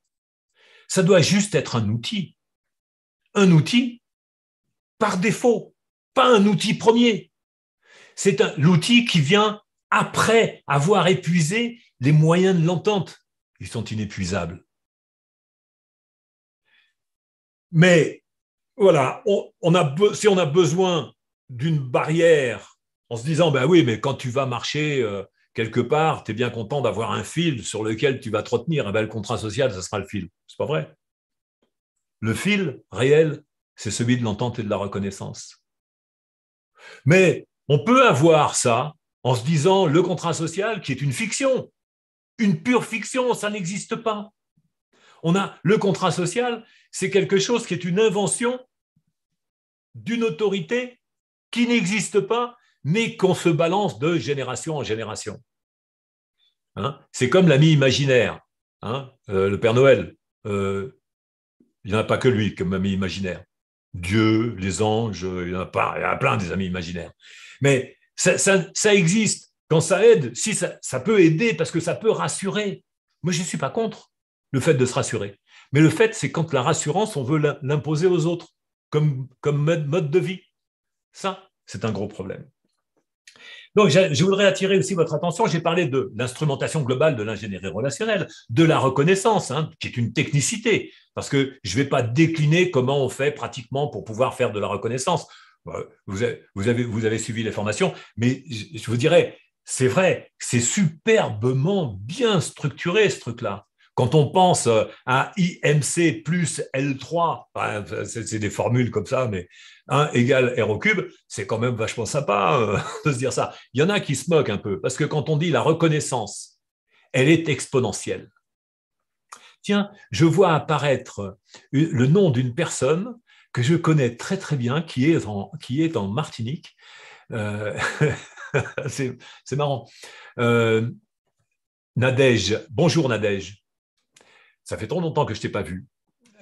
A: ça doit juste être un outil. Un outil par défaut, pas un outil premier. C'est l'outil qui vient après avoir épuisé les moyens de l'entente. Ils sont inépuisables. Mais voilà, si on a besoin d'une barrière en se disant, ben oui, mais quand tu vas marcher quelque part, tu es bien content d'avoir un fil sur lequel tu vas te retenir. Ben, le contrat social, ça sera le fil. C'est pas vrai. Le fil réel, c'est celui de l'entente et de la reconnaissance. Mais on peut avoir ça en se disant, le contrat social, qui est une fiction, une pure fiction, ça n'existe pas. On a le contrat social, c'est quelque chose qui est une invention d'une autorité qui n'existe pas, mais qu'on se balance de génération en génération. Hein, c'est comme l'ami imaginaire, hein, le Père Noël. Il n'y en a pas que lui comme ami imaginaire. Dieu, les anges, il y en a plein des amis imaginaires. Mais ça existe. Quand ça aide, si ça peut aider parce que ça peut rassurer. Moi, je ne suis pas contre le fait de se rassurer. Mais le fait, c'est quand la rassurance, on veut l'imposer aux autres comme mode de vie. Ça, c'est un gros problème. Donc, je voudrais attirer aussi votre attention. J'ai parlé de l'instrumentation globale de l'ingénierie relationnelle, de la reconnaissance, hein, qui est une technicité, parce que je ne vais pas décliner comment on fait pratiquement pour pouvoir faire de la reconnaissance. Vous avez suivi les formations, mais je vous dirais, c'est vrai, c'est superbement bien structuré ce truc-là. Quand on pense à IMC plus L3, c'est des formules comme ça, mais 1 égale R au cube, c'est quand même vachement sympa de se dire ça. Il y en a qui se moquent un peu, parce que quand on dit la reconnaissance, elle est exponentielle. Tiens, je vois apparaître le nom d'une personne que je connais très très bien, qui est en Martinique. Euh, c'est marrant. Nadège, bonjour Nadège. Ça fait trop longtemps que je ne t'ai pas vu.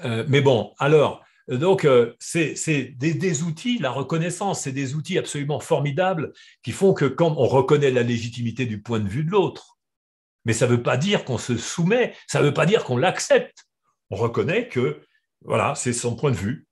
A: Mais bon, alors, donc, c'est des outils, la reconnaissance, c'est des outils absolument formidables qui font que quand on reconnaît la légitimité du point de vue de l'autre, mais ça ne veut pas dire qu'on se soumet, ça ne veut pas dire qu'on l'accepte. On reconnaît que, voilà, c'est son point de vue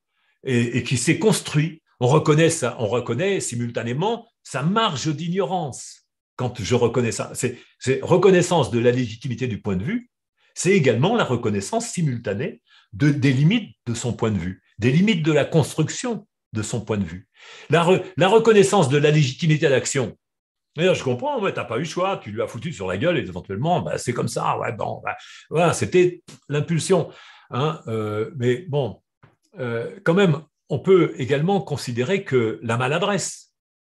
A: et qui s'est construit. On reconnaît simultanément sa marge d'ignorance. Quand je reconnais ça, c'est reconnaissance de la légitimité du point de vue, c'est également la reconnaissance simultanée des limites de son point de vue, des limites de la construction de son point de vue. La reconnaissance de la légitimité d'action. D'ailleurs, je comprends, ouais, tu n'as pas eu le choix, tu lui as foutu sur la gueule et éventuellement, bah, c'est comme ça, ouais, bon, bah, voilà, c'était l'impulsion. Hein, mais bon, quand même, on peut également considérer que la maladresse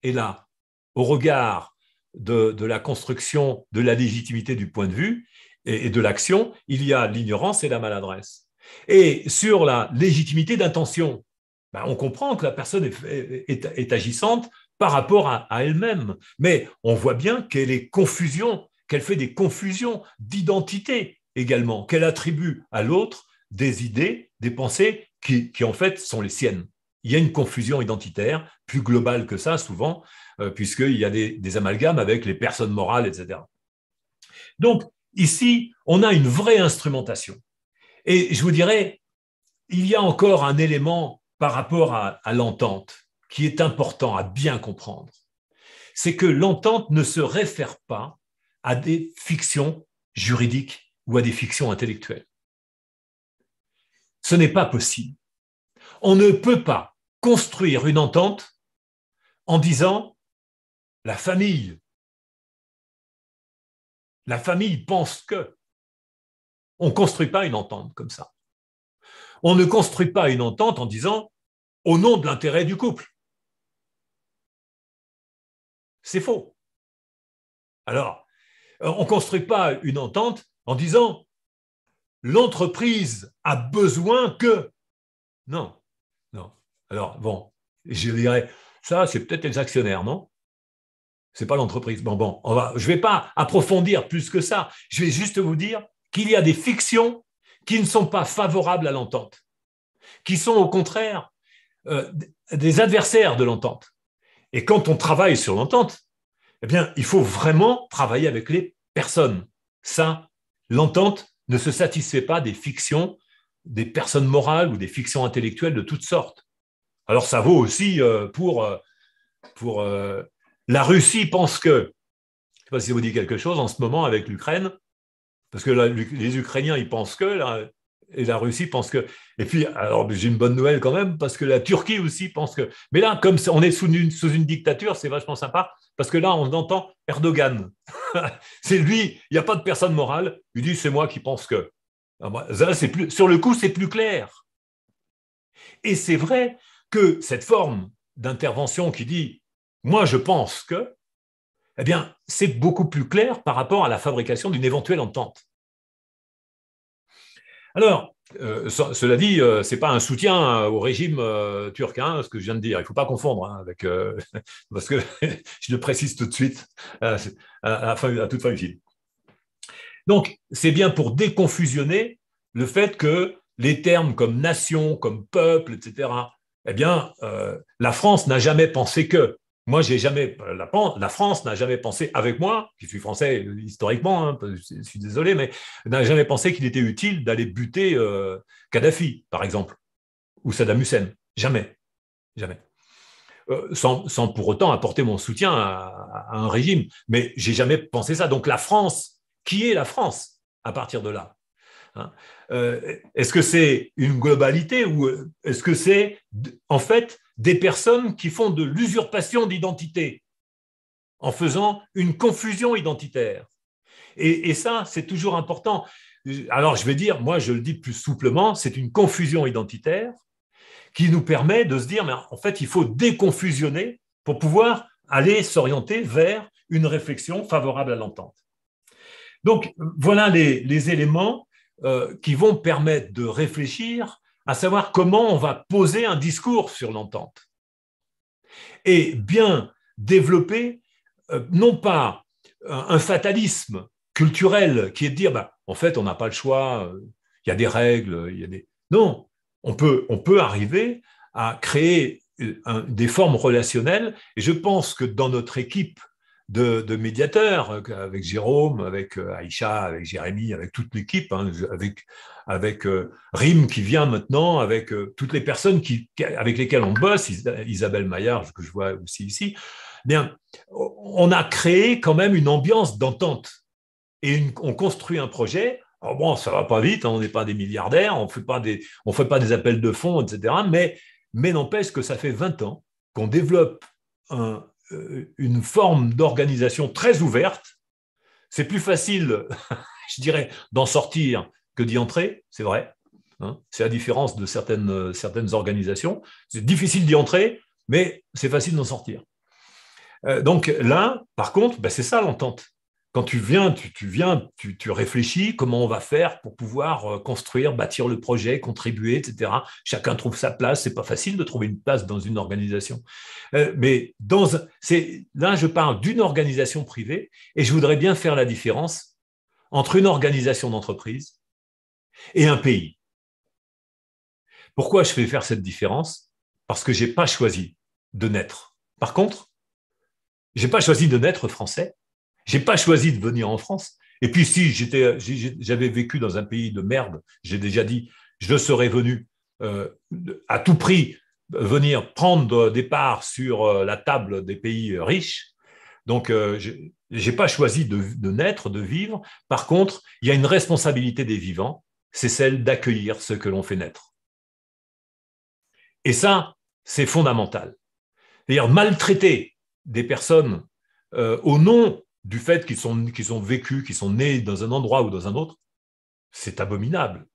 A: est là, au regard de la construction de la légitimité du point de vue et de l'action, il y a l'ignorance et la maladresse. Et sur la légitimité d'intention, ben, on comprend que la personne est agissante par rapport à elle-même, mais on voit bien qu'elle fait des confusions d'identité également, qu'elle attribue à l'autre des idées, des pensées qui en fait sont les siennes. Il y a une confusion identitaire plus globale que ça souvent, puisqu'il y a des amalgames avec les personnes morales, etc. Donc ici, on a une vraie instrumentation. Et je vous dirais, il y a encore un élément par rapport à l'entente qui est important à bien comprendre. C'est que l'entente ne se réfère pas à des fictions juridiques ou à des fictions intellectuelles. Ce n'est pas possible. On ne peut pas construire une entente en disant la famille pense que. On ne construit pas une entente comme ça. On ne construit pas une entente en disant au nom de l'intérêt du couple. C'est faux. Alors, on ne construit pas une entente en disant l'entreprise a besoin que. Non, non. Alors, bon, je dirais, ça, c'est peut-être les actionnaires, non? C'est pas l'entreprise. Bon, je ne vais pas approfondir plus que ça. Je vais juste vous dire qu'il y a des fictions qui ne sont pas favorables à l'entente, qui sont au contraire des adversaires de l'entente. Et quand on travaille sur l'entente, eh bien, il faut vraiment travailler avec les personnes. Ça, l'entente ne se satisfait pas des fictions des personnes morales ou des fictions intellectuelles de toutes sortes. Alors, ça vaut aussi pour la Russie pense que, je ne sais pas si ça vous dit quelque chose en ce moment avec l'Ukraine, parce que les Ukrainiens, ils pensent que, et la Russie pense que. Et puis, alors j'ai une bonne nouvelle quand même, parce que la Turquie aussi pense que. Mais là, comme on est sous une dictature, c'est vachement sympa, parce que là, on entend Erdogan. C'est lui, il n'y a pas de personne morale, il dit c'est moi qui pense que. Là, sur le coup, c'est plus clair. Et c'est vrai que cette forme d'intervention qui dit moi je pense que, eh bien, c'est beaucoup plus clair par rapport à la fabrication d'une éventuelle entente. Alors, cela dit, ce n'est pas un soutien au régime turc, ce que je viens de dire. Il ne faut pas confondre avec, parce que je le précise tout de suite à toute fin utile. Donc, c'est bien pour déconfusionner le fait que les termes comme nation, comme peuple, etc., eh bien, la France n'a jamais pensé que. Moi, la France n'a jamais pensé, avec moi, qui suis français historiquement, je suis désolé, mais n'a jamais pensé qu'il était utile d'aller buter Kadhafi, par exemple, ou Saddam Hussein. Jamais. Jamais. Sans pour autant apporter mon soutien à un régime. Mais j'ai jamais pensé ça. Donc la France, qui est la France à partir de là? Est-ce que c'est une globalité ou est-ce que c'est en fait des personnes qui font de l'usurpation d'identité en faisant une confusion identitaire? Et ça, c'est toujours important. alors je vais dire, moi je le dis plus souplement, c'est une confusion identitaire qui nous permet de se dire, mais en fait, il faut déconfusionner pour pouvoir aller s'orienter vers une réflexion favorable à l'entente. Donc, voilà les éléments qui vont permettre de réfléchir à savoir comment on va poser un discours sur l'entente et bien développer, non pas un fatalisme culturel qui est de dire, bah, en fait, on n'a pas le choix, il y a des règles, il y a des... Non, on peut arriver à créer des formes relationnelles. Et je pense que dans notre équipe de médiateurs, avec Jérôme, avec Aïcha, avec Jérémy, avec toute l'équipe, hein, avec Rim qui vient maintenant, avec toutes les personnes avec lesquelles on bosse, Isabelle Maillard, que je vois aussi ici, bien, on a créé quand même une ambiance d'entente. Et on construit un projet. Alors bon, ça va pas vite, hein, on n'est pas des milliardaires, on fait pas des appels de fonds, etc. Mais n'empêche que ça fait 20 ans qu'on développe une forme d'organisation très ouverte. C'est plus facile, je dirais, d'en sortir que d'y entrer, c'est vrai. Hein, c'est la différence de certaines organisations. C'est difficile d'y entrer, mais c'est facile d'en sortir. Donc là, par contre, ben, c'est ça l'entente. Quand tu viens, tu réfléchis comment on va faire pour pouvoir construire, bâtir le projet, contribuer, etc. Chacun trouve sa place. C'est pas facile de trouver une place dans une organisation. Mais là, je parle d'une organisation privée et je voudrais bien faire la différence entre une organisation d'entreprise et un pays. Pourquoi je fais faire cette différence? Parce que je n'ai pas choisi de naître. Par contre, je n'ai pas choisi de naître français. Je n'ai pas choisi de venir en France. Et puis, si j'avais vécu dans un pays de merde, j'ai déjà dit, je serais venu à tout prix venir prendre des parts sur la table des pays riches. Donc, je n'ai pas choisi de naître, de vivre. Par contre, il y a une responsabilité des vivants, c'est celle d'accueillir ce que l'on fait naître. Et ça, c'est fondamental. C'est-à-dire maltraiter des personnes au nom du fait qu'ils ont vécu, qu'ils sont nés dans un endroit ou dans un autre, c'est abominable.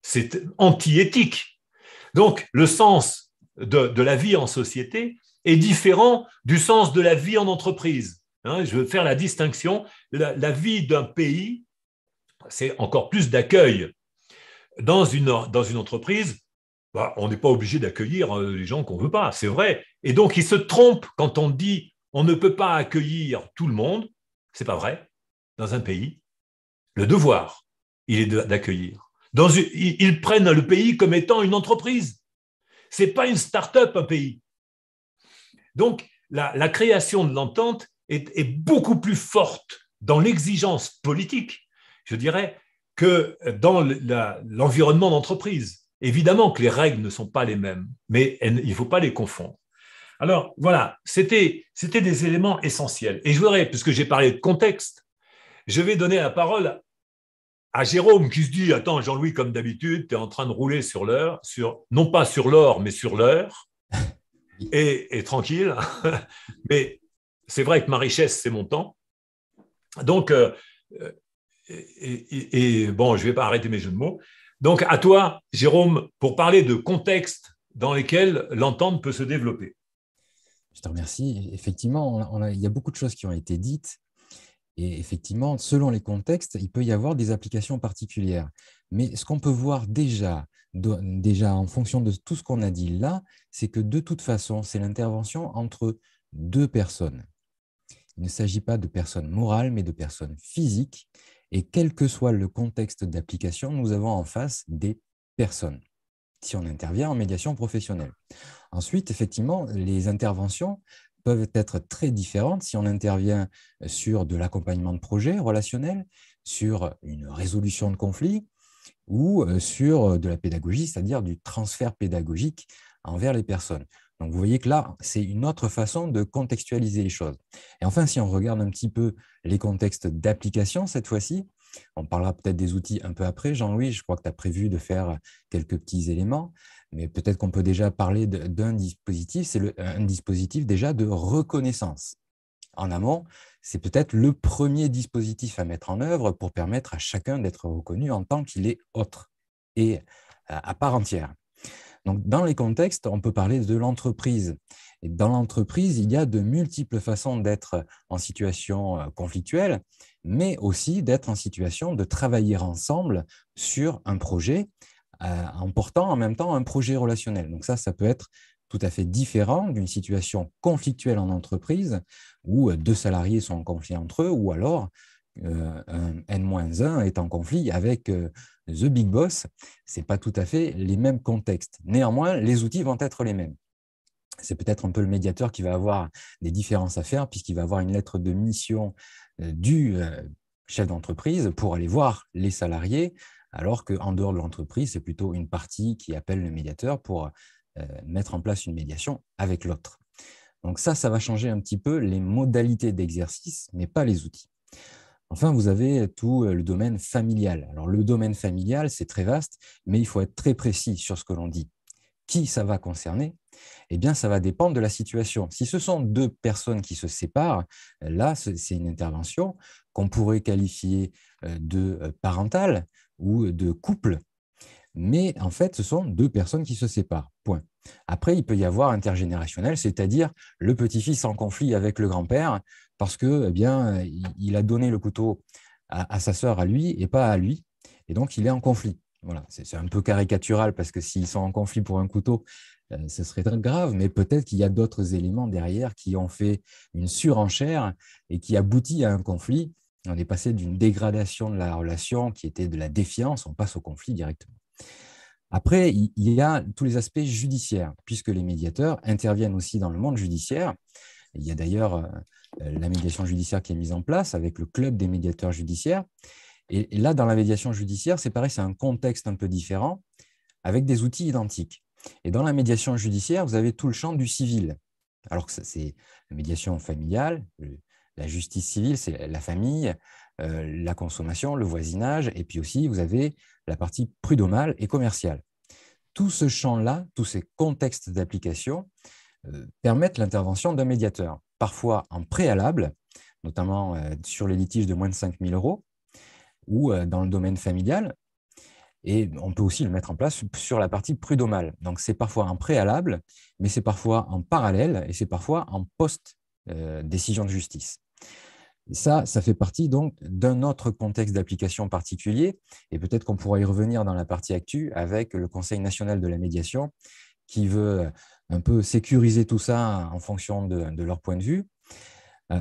A: C'est anti-éthique. Donc, le sens de la vie en société est différent du sens de la vie en entreprise. Hein, je veux faire la distinction. La vie d'un pays, c'est encore plus d'accueil. Dans une entreprise, bah, on n'est pas obligé d'accueillir les gens qu'on ne veut pas, c'est vrai. Et donc, ils se trompent quand on dit on ne peut pas accueillir tout le monde. Ce n'est pas vrai. Dans un pays, le devoir, il est d'accueillir. Ils prennent le pays comme étant une entreprise. Ce n'est pas une start-up, un pays. Donc, la création de l'entente est beaucoup plus forte dans l'exigence politique, je dirais, que dans l'environnement d'entreprise. Évidemment que les règles ne sont pas les mêmes, mais il ne faut pas les confondre. Alors, voilà, c'était des éléments essentiels. Et je voudrais, puisque j'ai parlé de contexte, je vais donner la parole à Jérôme qui se dit, attends, Jean-Louis, comme d'habitude, tu es en train de rouler sur l'heure, non pas sur l'or, mais sur l'heure, et tranquille. Mais c'est vrai que ma richesse, c'est mon temps. Donc, bon, je ne vais pas arrêter mes jeux de mots. Donc, à toi, Jérôme, pour parler de contexte dans lesquels l'entente peut se développer.
C: Je te remercie. Effectivement, il y a beaucoup de choses qui ont été dites. Et effectivement, selon les contextes, il peut y avoir des applications particulières. Mais ce qu'on peut voir déjà en fonction de tout ce qu'on a dit là, c'est que de toute façon, c'est l'intervention entre deux personnes. Il ne s'agit pas de personnes morales, mais de personnes physiques. Et quel que soit le contexte d'application, nous avons en face des personnes, si on intervient en médiation professionnelle. Ensuite, effectivement, les interventions peuvent être très différentes si on intervient sur de l'accompagnement de projet relationnel, sur une résolution de conflits ou sur de la pédagogie, c'est-à-dire du transfert pédagogique envers les personnes. Donc, vous voyez que là, c'est une autre façon de contextualiser les choses. Et enfin, si on regarde un petit peu les contextes d'application cette fois-ci, on parlera peut-être des outils un peu après. Jean-Louis, je crois que tu as prévu de faire quelques petits éléments, mais peut-être qu'on peut déjà parler d'un dispositif, c'est un dispositif déjà de reconnaissance. en amont, c'est peut-être le premier dispositif à mettre en œuvre pour permettre à chacun d'être reconnu en tant qu'il est autre et à part entière. Donc, dans les contextes, on peut parler de l'entreprise. Et dans l'entreprise, il y a de multiples façons d'être en situation conflictuelle, mais aussi d'être en situation de travailler ensemble sur un projet en portant en même temps un projet relationnel. Donc ça peut être tout à fait différent d'une situation conflictuelle en entreprise où deux salariés sont en conflit entre eux, ou alors un N-1 est en conflit avec the big boss. Ce n'est pas tout à fait les mêmes contextes. Néanmoins, les outils vont être les mêmes. C'est peut-être un peu le médiateur qui va avoir des différences à faire, puisqu'il va avoir une lettre de mission du chef d'entreprise pour aller voir les salariés, alors qu'en dehors de l'entreprise, c'est plutôt une partie qui appelle le médiateur pour mettre en place une médiation avec l'autre. Donc ça va changer un petit peu les modalités d'exercice, mais pas les outils. Enfin, vous avez tout le domaine familial. Alors, le domaine familial, c'est très vaste, mais il faut être très précis sur ce que l'on dit. Qui ça va concerner? Eh bien, ça va dépendre de la situation. Si ce sont deux personnes qui se séparent, là, c'est une intervention qu'on pourrait qualifier de parentale ou de couple. Mais en fait, ce sont deux personnes qui se séparent, point. Après, il peut y avoir intergénérationnel, c'est-à-dire le petit-fils en conflit avec le grand-père parce que, eh bien, il a donné le couteau à sa sœur, à lui, et pas à lui, et donc il est en conflit. Voilà, c'est un peu caricatural parce que s'ils sont en conflit pour un couteau, ce serait très grave, mais peut-être qu'il y a d'autres éléments derrière qui ont fait une surenchère et qui aboutit à un conflit. On est passé d'une dégradation de la relation qui était de la défiance, on passe au conflit directement. Après, il y a tous les aspects judiciaires, puisque les médiateurs interviennent aussi dans le monde judiciaire. Il y a d'ailleurs la médiation judiciaire qui est mise en place avec le club des médiateurs judiciaires. Et là, dans la médiation judiciaire, c'est pareil, c'est un contexte un peu différent, avec des outils identiques. Et dans la médiation judiciaire, vous avez tout le champ du civil. Alors que c'est la médiation familiale, la justice civile, c'est la famille, la consommation, le voisinage, et puis aussi, vous avez la partie prud'homale et commerciale. Tout ce champ-là, tous ces contextes d'application permettent l'intervention d'un médiateur, parfois en préalable, notamment sur les litiges de moins de 5 000 € ou dans le domaine familial. Et on peut aussi le mettre en place sur la partie prud'homale. Donc, c'est parfois en préalable, mais c'est parfois en parallèle et c'est parfois en post-décision de justice. Et ça fait partie donc d'un autre contexte d'application particulier, et peut-être qu'on pourra y revenir dans la partie actu avec le Conseil national de la médiation qui veut un peu sécuriser tout ça en fonction de leur point de vue.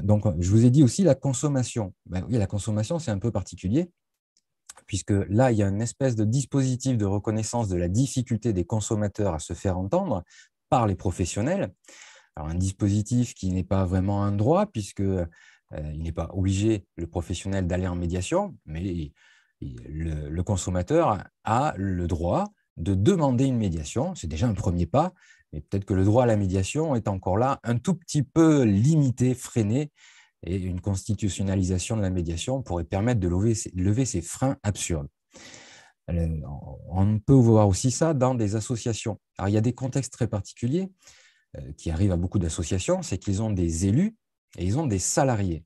C: Donc, je vous ai dit aussi la consommation. Ben oui, la consommation, c'est un peu particulier, puisque là, il y a une espèce de dispositif de reconnaissance de la difficulté des consommateurs à se faire entendre par les professionnels. Alors, un dispositif qui n'est pas vraiment un droit, puisque il n'est pas obligé, le professionnel, d'aller en médiation, mais le consommateur a le droit de demander une médiation. C'est déjà un premier pas, mais peut-être que le droit à la médiation est encore là un tout petit peu limité, freiné, et une constitutionnalisation de la médiation pourrait permettre de lever ces freins absurdes. On peut voir aussi ça dans des associations. Alors, il y a des contextes très particuliers qui arrivent à beaucoup d'associations, c'est qu'ils ont des élus et ils ont des salariés.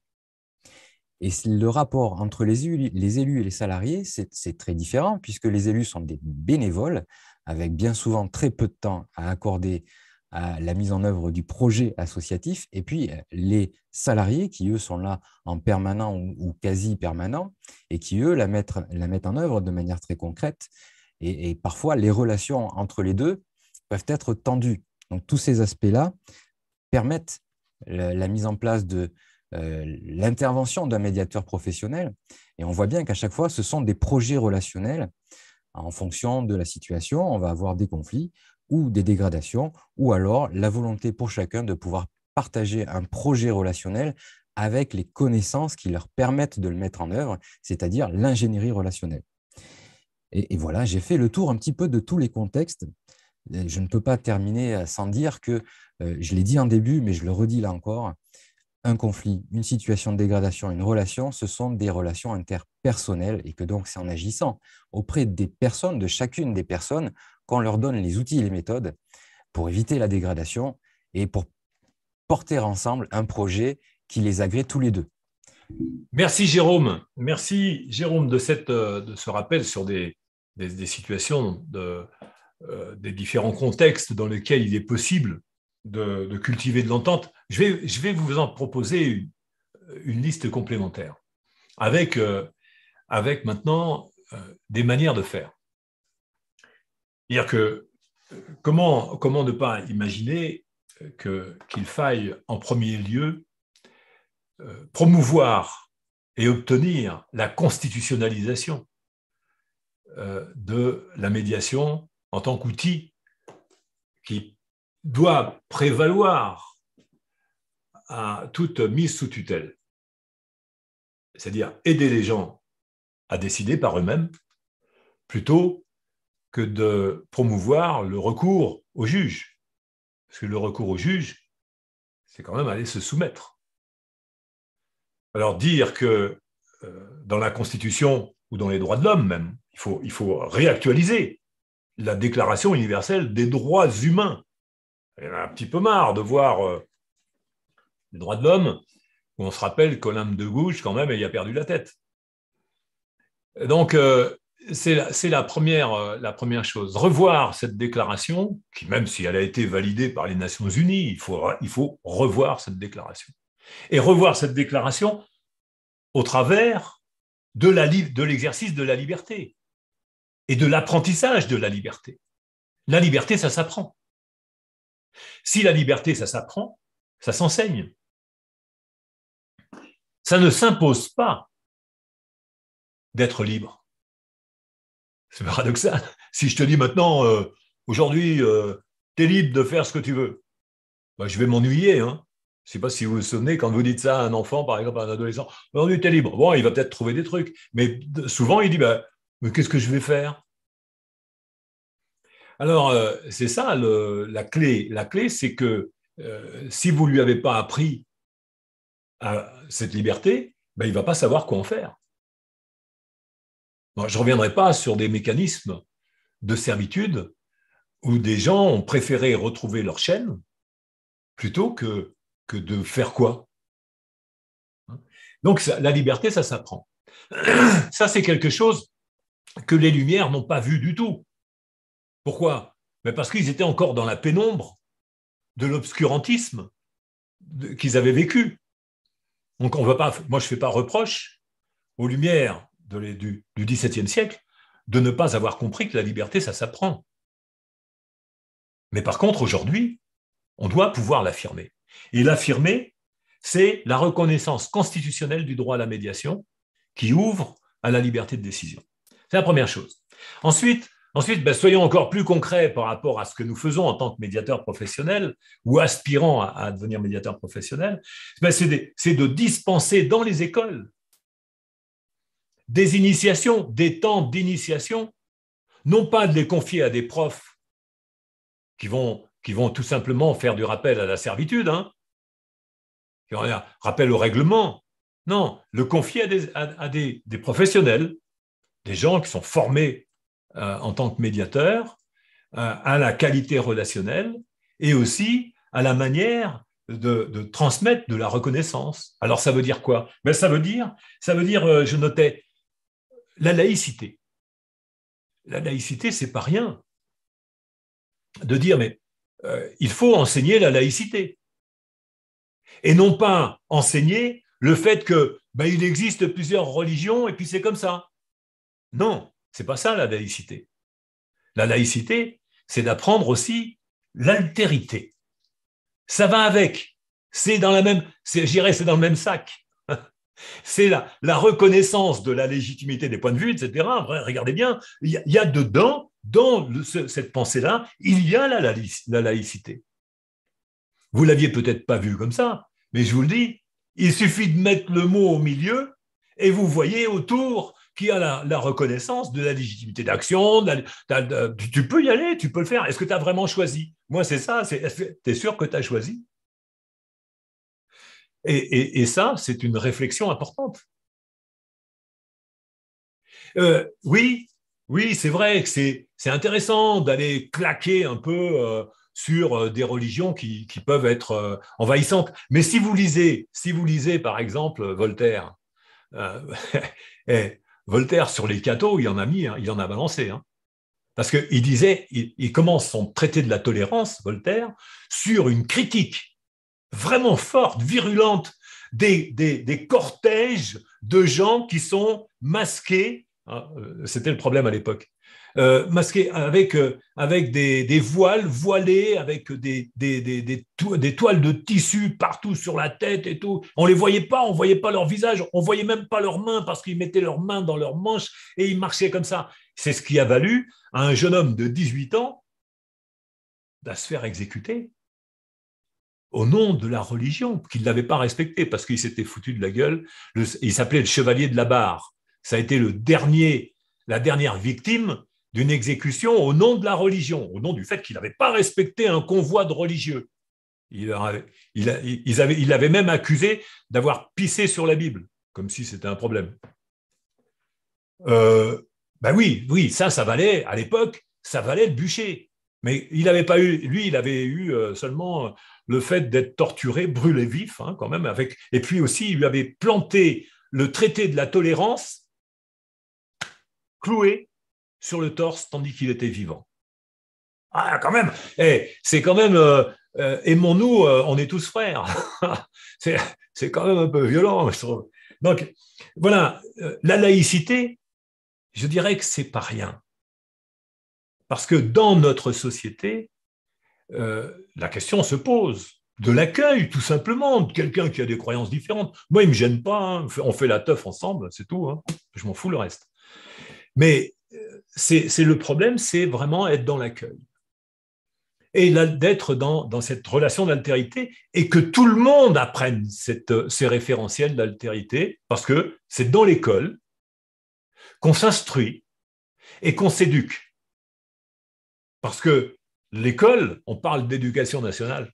C: Et le rapport entre les élus et les salariés, c'est très différent, puisque les élus sont des bénévoles, avec bien souvent très peu de temps à accorder à la mise en œuvre du projet associatif, et puis les salariés qui, eux, sont là en permanent ou quasi permanent, et qui, eux, la mettent en œuvre de manière très concrète. Et parfois, les relations entre les deux peuvent être tendues. Donc, tous ces aspects-là permettent la mise en place de l'intervention d'un médiateur professionnel. Et on voit bien qu'à chaque fois, ce sont des projets relationnels. En fonction de la situation, on va avoir des conflits ou des dégradations, ou alors la volonté pour chacun de pouvoir partager un projet relationnel avec les connaissances qui leur permettent de le mettre en œuvre, c'est-à-dire l'ingénierie relationnelle. Et voilà, j'ai fait le tour un petit peu de tous les contextes. Je ne peux pas terminer sans dire que, je l'ai dit en début, mais je le redis là encore, un conflit, une situation de dégradation, une relation, ce sont des relations interpersonnelles et que donc c'est en agissant auprès des personnes, de chacune des personnes, qu'on leur donne les outils et les méthodes pour éviter la dégradation et pour porter ensemble un projet qui les agrée tous les deux.
A: Merci Jérôme. Merci Jérôme de ce rappel sur des situations, des différents contextes dans lesquels il est possible de cultiver de l'entente. Je vais vous en proposer une liste complémentaire avec maintenant des manières de faire. C'est-à-dire que comment ne pas imaginer qu'il faille en premier lieu promouvoir et obtenir la constitutionnalisation de la médiation en tant qu'outil qui doit prévaloir à toute mise sous tutelle. C'est-à-dire aider les gens à décider par eux-mêmes plutôt que de promouvoir le recours au juge. Parce que le recours au juge, c'est quand même aller se soumettre. Alors dire que dans la Constitution ou dans les droits de l'homme même, il faut réactualiser la Déclaration universelle des droits humains. Il y en a un petit peu marre de voir les droits de l'homme où on se rappelle qu'Olympe de Gouges, quand même, il a perdu la tête. Donc, c'est la première chose. Revoir cette déclaration, qui même si elle a été validée par les Nations Unies, il faut revoir cette déclaration. Et revoir cette déclaration au travers de l'exercice de la liberté et de l'apprentissage de la liberté. La liberté, ça s'apprend. Si la liberté, ça s'apprend, ça s'enseigne. Ça ne s'impose pas d'être libre. C'est paradoxal. Si je te dis maintenant, aujourd'hui, tu es libre de faire ce que tu veux, ben, je vais m'ennuyer. Hein. Je ne sais pas si vous vous souvenez, quand vous dites ça à un enfant, par exemple, à un adolescent, aujourd'hui, tu es libre. Bon, il va peut-être trouver des trucs, mais souvent, il dit, mais qu'est-ce que je vais faire? Alors, c'est ça la clé. La clé, c'est que si vous ne lui avez pas appris à cette liberté, ben, il ne va pas savoir quoi en faire. Bon, je ne reviendrai pas sur des mécanismes de servitude où des gens ont préféré retrouver leur chaîne plutôt que de faire quoi. Donc, la liberté, ça s'apprend. Ça, c'est quelque chose que les Lumières n'ont pas vu du tout. Pourquoi? Mais parce qu'ils étaient encore dans la pénombre de l'obscurantisme qu'ils avaient vécu. Donc, on va pas, moi, je ne fais pas reproche aux Lumières du XVIIe siècle de ne pas avoir compris que la liberté, ça s'apprend. Mais par contre, aujourd'hui, on doit pouvoir l'affirmer. Et l'affirmer, c'est la reconnaissance constitutionnelle du droit à la médiation qui ouvre à la liberté de décision. C'est la première chose. Ensuite, soyons encore plus concrets par rapport à ce que nous faisons en tant que médiateurs professionnels ou aspirant à devenir médiateurs professionnels. C'est de dispenser dans les écoles des initiations, des temps d'initiation, non pas de les confier à des profs qui vont tout simplement faire du rappel à la servitude, hein, rappel au règlement. Non, le confier à des professionnels, des gens qui sont formés en tant que médiateurs, à la qualité relationnelle et aussi à la manière de transmettre de la reconnaissance. Alors, ça veut dire quoi? Ben, ça veut dire, je notais, la laïcité. La laïcité, c'est pas rien de dire, mais il faut enseigner la laïcité. Et non pas enseigner le fait que il existe plusieurs religions et puis c'est comme ça. Non, c'est pas ça la laïcité. La laïcité, c'est d'apprendre aussi l'altérité. Ça va avec. C'est dans le même sac. C'est la reconnaissance de la légitimité des points de vue, etc. Regardez bien, il y a dedans, dans cette pensée-là, il y a la laïcité. Vous ne l'aviez peut-être pas vu comme ça, mais je vous le dis, il suffit de mettre le mot au milieu et vous voyez autour qu'il y a la reconnaissance de la légitimité d'action. Tu peux y aller, tu peux le faire. Est-ce que tu as vraiment choisi? Moi, c'est ça. Tu es sûr que tu as choisi? Et ça, c'est une réflexion importante. Oui, c'est vrai que c'est intéressant d'aller claquer un peu sur des religions qui peuvent être envahissantes. Mais si vous lisez par exemple Voltaire, et Voltaire sur les cathos, il en a balancé. Hein. Parce qu'il disait, il commence son traité de la tolérance, Voltaire, sur une critique vraiment forte, virulente, des cortèges de gens qui sont masqués, hein, c'était le problème à l'époque, masqués avec des voiles, voilés, avec des toiles de tissu partout sur la tête et tout. On ne les voyait pas, on ne voyait pas leur visage, on ne voyait même pas leurs mains parce qu'ils mettaient leurs mains dans leurs manches et ils marchaient comme ça. C'est ce qui a valu à un jeune homme de 18 ans de se faire exécuter au nom de la religion qu'il n'avait pas respectée parce qu'il s'était foutu de la gueule. Il s'appelait le chevalier de la Barre. Ça a été la dernière victime d'une exécution au nom de la religion, au nom du fait qu'il n'avait pas respecté un convoi de religieux. Il l'avait même accusé d'avoir pissé sur la Bible, comme si c'était un problème. Ben oui, ça valait, à l'époque, ça valait le bûcher. Mais il n'avait pas eu, lui, il avait eu seulement le fait d'être torturé, brûlé vif, hein, quand même, et puis aussi, il lui avait planté le traité de la tolérance, cloué sur le torse, tandis qu'il était vivant. Ah, quand même, c'est quand même, aimons-nous, on est tous frères. c'est quand même un peu violent, je trouve. Donc, voilà, la laïcité, je dirais que c'est pas rien. Parce que dans notre société, la question se pose de l'accueil, tout simplement, de quelqu'un qui a des croyances différentes. Moi, il ne me gêne pas, hein. On fait la teuf ensemble, c'est tout, hein. Je m'en fous le reste. Mais c'est le problème, c'est vraiment être dans l'accueil. Et d'être dans cette relation d'altérité et que tout le monde apprenne ces référentiels d'altérité, parce que c'est dans l'école qu'on s'instruit et qu'on s'éduque. Parce que l'école, on parle d'éducation nationale,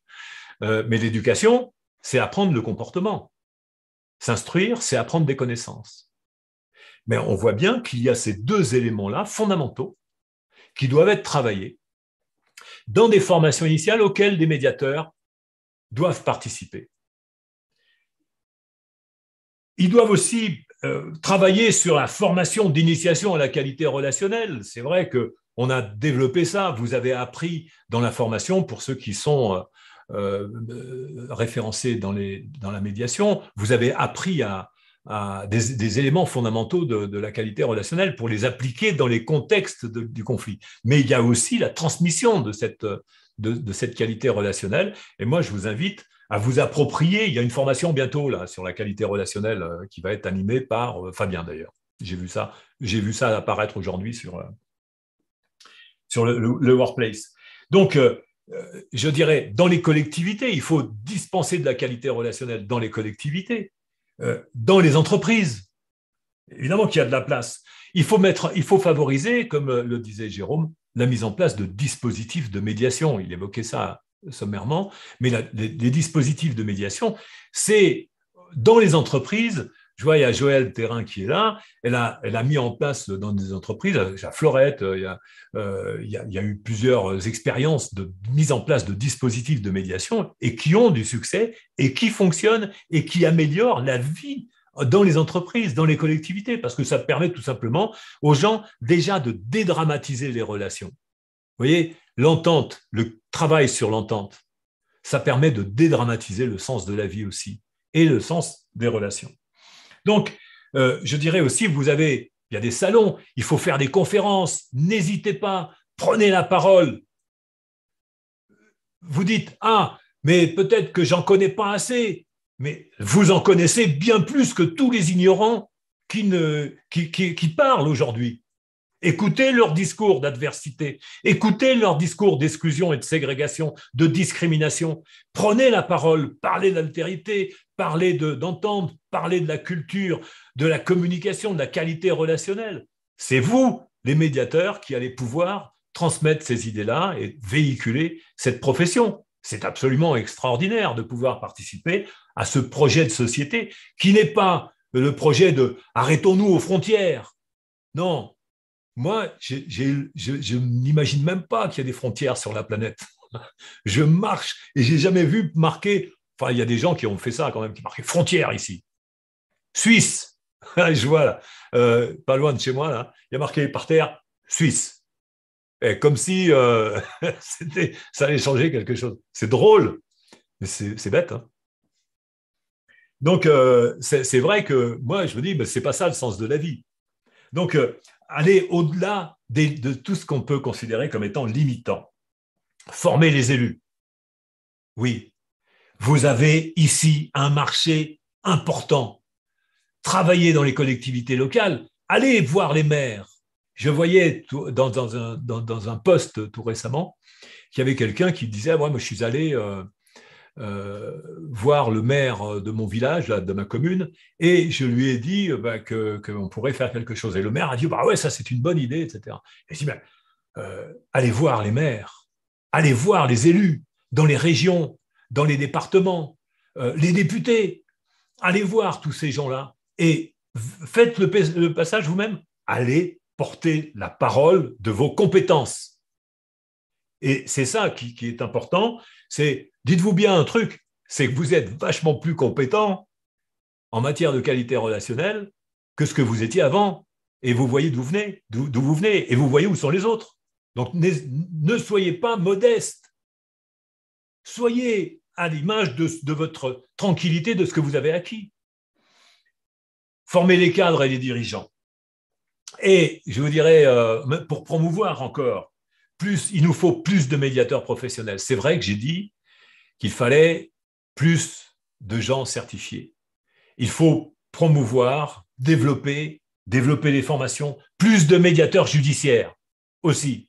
A: mais l'éducation, c'est apprendre le comportement. S'instruire, c'est apprendre des connaissances. Mais on voit bien qu'il y a ces deux éléments-là fondamentaux qui doivent être travaillés dans des formations initiales auxquelles des médiateurs doivent participer. Ils doivent aussi travailler sur la formation d'initiation à la qualité relationnelle. C'est vrai qu'on a développé ça. Vous avez appris dans la formation, pour ceux qui sont référencés dans la médiation, vous avez appris à des éléments fondamentaux de la qualité relationnelle pour les appliquer dans les contextes du conflit. Mais il y a aussi la transmission de cette qualité relationnelle. Et moi, je vous invite à vous approprier. Il y a une formation bientôt là, sur la qualité relationnelle qui va être animée par Fabien, d'ailleurs. J'ai vu ça apparaître aujourd'hui sur le workplace. Donc, je dirais, dans les collectivités, il faut dispenser de la qualité relationnelle dans les collectivités. Dans les entreprises, évidemment qu'il y a de la place. Il faut favoriser, comme le disait Jérôme, la mise en place de dispositifs de médiation. Il évoquait ça sommairement, mais les dispositifs de médiation, c'est dans les entreprises. Je vois, il y a Joëlle Terrain qui est là. Elle a mis en place dans des entreprises, à Florette, il y a eu plusieurs expériences de mise en place de dispositifs de médiation et qui ont du succès et qui fonctionnent et qui améliorent la vie dans les entreprises, dans les collectivités, parce que ça permet tout simplement aux gens déjà de dédramatiser les relations. Vous voyez, l'entente, le travail sur l'entente, ça permet de dédramatiser le sens de la vie aussi et le sens des relations. Donc, je dirais aussi, il y a des salons, il faut faire des conférences, n'hésitez pas, prenez la parole. Vous dites, mais peut-être que j'en connais pas assez, mais vous en connaissez bien plus que tous les ignorants qui parlent aujourd'hui. Écoutez leur discours d'adversité, écoutez leur discours d'exclusion et de ségrégation, de discrimination. Prenez la parole, parlez d'altérité, parlez d'entendre, parlez de la culture, de la communication, de la qualité relationnelle. C'est vous, les médiateurs, qui allez pouvoir transmettre ces idées-là et véhiculer cette profession. C'est absolument extraordinaire de pouvoir participer à ce projet de société qui n'est pas le projet de « arrêtons-nous aux frontières ». Non. Moi, je n'imagine même pas qu'il y a des frontières sur la planète. Je marche et j'ai jamais vu marquer. Enfin, il y a des gens qui ont fait ça quand même, qui marquaient frontière ici. Suisse. Je vois là, pas loin de chez moi, là, il y a marqué par terre Suisse. Et comme si ça allait changer quelque chose. C'est drôle, mais c'est bête. Hein. Donc, c'est vrai que moi, je me dis, c'est pas ça le sens de la vie. Donc, aller au-delà de tout ce qu'on peut considérer comme étant limitant. Former les élus. Oui, vous avez ici un marché important. Travaillez dans les collectivités locales. Allez voir les maires. Je voyais dans un post tout récemment qu'il y avait quelqu'un qui disait ah, moi, je suis allé voir le maire de mon village, là, de ma commune, et je lui ai dit qu'on pourrait faire quelque chose. Et le maire a dit bah ouais, ça c'est une bonne idée, etc. Et je dis allez voir les maires, allez voir les élus dans les régions, dans les départements, les députés, allez voir tous ces gens-là et faites le passage vous-même, allez porter la parole de vos compétences. Et c'est ça qui est important, c'est, dites-vous bien un truc, c'est que vous êtes vachement plus compétent en matière de qualité relationnelle que ce que vous étiez avant. Et vous voyez d'où vous venez, et vous voyez où sont les autres. Donc ne soyez pas modeste. Soyez à l'image de votre tranquillité, de ce que vous avez acquis. Formez les cadres et les dirigeants. Et je vous dirais, pour promouvoir encore, il nous faut plus de médiateurs professionnels. C'est vrai que j'ai dit qu'il fallait plus de gens certifiés. Il faut promouvoir, développer les formations, plus de médiateurs judiciaires aussi.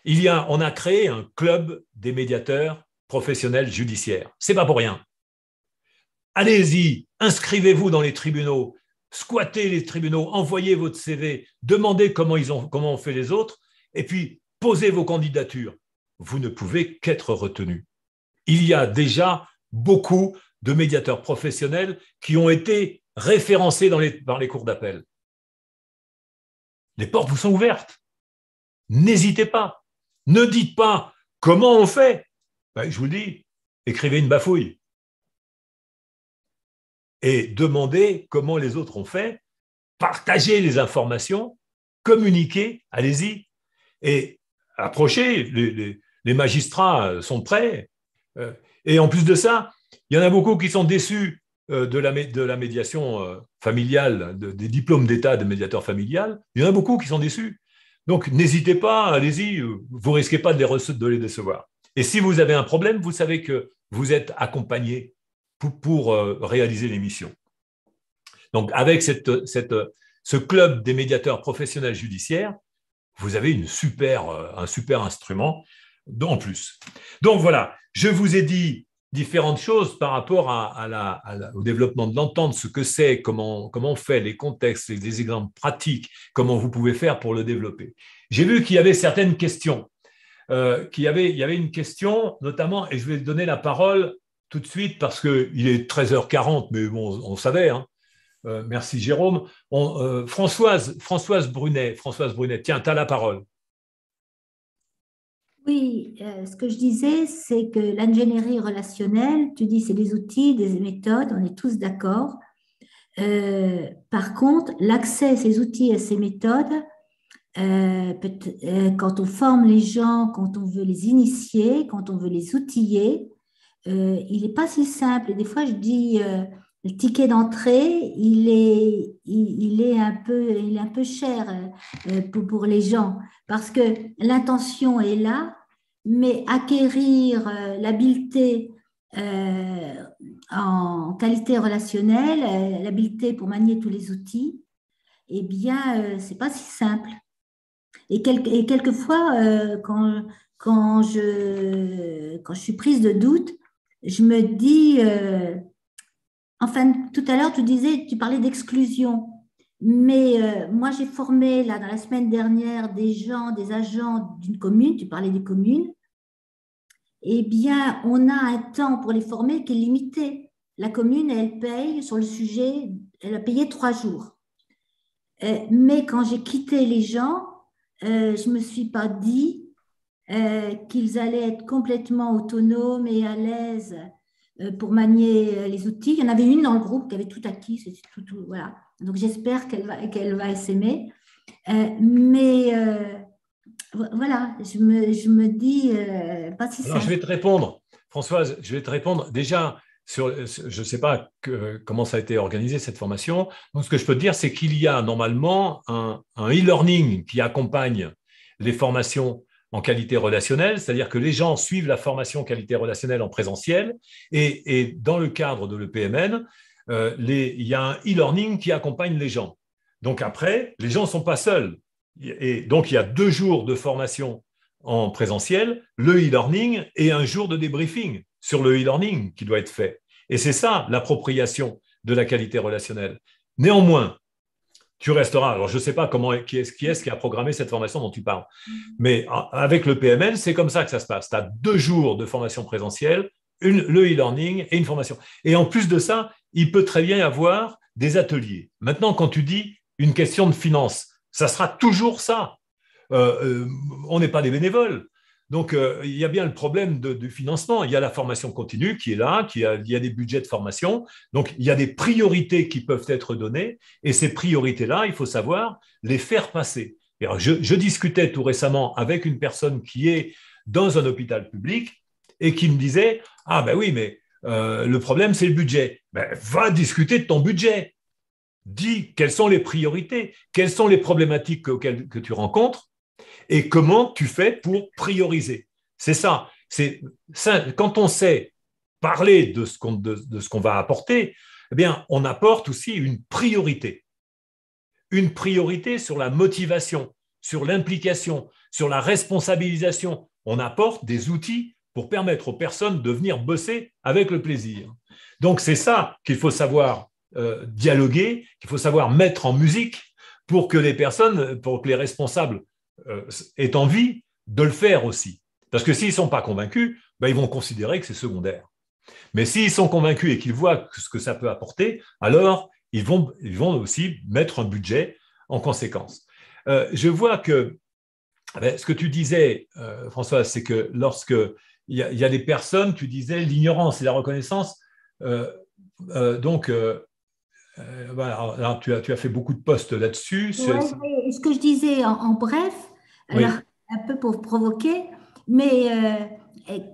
A: On a créé un club des médiateurs professionnels judiciaires. C'est pas pour rien. Allez-y, inscrivez-vous dans les tribunaux, squattez les tribunaux, envoyez votre CV, demandez comment ont fait les autres, et puis posez vos candidatures. Vous ne pouvez qu'être retenu. Il y a déjà beaucoup de médiateurs professionnels qui ont été référencés dans les cours d'appel. Les portes vous sont ouvertes. N'hésitez pas. Ne dites pas comment on fait. Je vous le dis, écrivez une bafouille. Et demandez comment les autres ont fait. Partagez les informations, communiquez, allez-y. Et approchez, les magistrats sont prêts. Et en plus de ça, il y en a beaucoup qui sont déçus de la médiation familiale, des diplômes d'État de médiateur familial. Il y en a beaucoup qui sont déçus. Donc, n'hésitez pas, allez-y, vous ne risquez pas de les décevoir. Et si vous avez un problème, vous savez que vous êtes accompagné pour réaliser les missions. Donc, avec ce club des médiateurs professionnels judiciaires, vous avez un super instrument en plus. Donc, voilà, je vous ai dit différentes choses par rapport au développement de l'entente, ce que c'est, comment on fait, les contextes, les exemples pratiques, comment vous pouvez faire pour le développer. J'ai vu qu'il y avait certaines questions. Il y avait une question, notamment, et je vais donner la parole tout de suite parce qu'il est 13h40, mais bon, on savait. Hein. Merci Jérôme. Françoise Brunet, tiens, tu as la parole.
D: Oui, ce que je disais, c'est que l'ingénierie relationnelle, tu dis, c'est des outils, des méthodes, on est tous d'accord. Par contre, l'accès à ces outils et à ces méthodes, quand on forme les gens, quand on veut les initier, quand on veut les outiller, il n'est pas si simple. Et des fois, je dis, le ticket d'entrée, il est un peu cher pour les gens parce que l'intention est là, mais acquérir l'habileté en qualité relationnelle, l'habileté pour manier tous les outils, eh bien, c'est pas si simple. Et quelquefois, quand je suis prise de doute, je me dis, enfin, tout à l'heure, tu parlais d'exclusion, mais moi, j'ai formé là, dans la semaine dernière des agents d'une commune, tu parlais des communes, eh bien, on a un temps pour les former qui est limité. La commune, elle paye sur le sujet, elle a payé 3 jours. Mais quand j'ai quitté les gens, je ne me suis pas dit, qu'ils allaient être complètement autonomes et à l'aise pour manier les outils. Il y en avait une dans le groupe qui avait tout acquis, voilà. Donc j'espère qu'elle va s'aimer. Voilà, je me dis pas si
A: Alors,
D: ça.
A: je vais te répondre, Françoise, je vais te répondre. Déjà, je ne sais pas comment ça a été organisé, cette formation. Donc, ce que je peux te dire, c'est qu'il y a normalement un e-learning qui accompagne les formations en qualité relationnelle, c'est-à-dire que les gens suivent la formation qualité relationnelle en présentiel et dans le cadre de l'EPMN, il y a un e-learning qui accompagne les gens. Donc après, les gens ne sont pas seuls. Et donc, il y a 2 jours de formation en présentiel, le e-learning et un jour de débriefing sur le e-learning qui doit être fait. Et c'est ça l'appropriation de la qualité relationnelle. Néanmoins, tu resteras. Alors, je ne sais pas qui est-ce qui a programmé cette formation dont tu parles, mais avec le PMN, c'est comme ça que ça se passe. Tu as 2 jours de formation présentielle, le e-learning et une formation. Et en plus de ça, il peut très bien y avoir des ateliers. Maintenant, quand tu dis une question de finance, ça sera toujours ça. On n'est pas des bénévoles. Donc, il y a bien le problème du financement. Il y a la formation continue qui est là, il y a des budgets de formation. Donc, il y a des priorités qui peuvent être données. Et ces priorités-là, il faut savoir les faire passer. Alors, je discutais tout récemment avec une personne qui est dans un hôpital public et qui me disait « Ah ben oui, mais le problème, c'est le budget. Ben, va discuter de ton budget. Dis quelles sont les priorités, quelles sont les problématiques que tu rencontres et comment tu fais pour prioriser. C'est ça. Quand on sait parler de ce qu'on va apporter, eh bien, on apporte aussi une priorité. Une priorité sur la motivation, sur l'implication, sur la responsabilisation. On apporte des outils pour permettre aux personnes de venir bosser avec le plaisir. Donc, c'est ça qu'il faut savoir dialoguer, qu'il faut savoir mettre en musique pour que les personnes, pour que les responsables aient envie de le faire aussi. Parce que s'ils ne sont pas convaincus, ben, ils vont considérer que c'est secondaire. Mais s'ils sont convaincus et qu'ils voient ce que ça peut apporter, alors ils vont aussi mettre un budget en conséquence. Je vois que ce que tu disais, François, c'est que lorsque il y a des personnes, tu disais l'ignorance et la reconnaissance. Voilà, alors tu as fait beaucoup de posts là-dessus.
D: Ouais, ce que je disais en bref, alors
A: Oui.
D: un peu pour provoquer, mais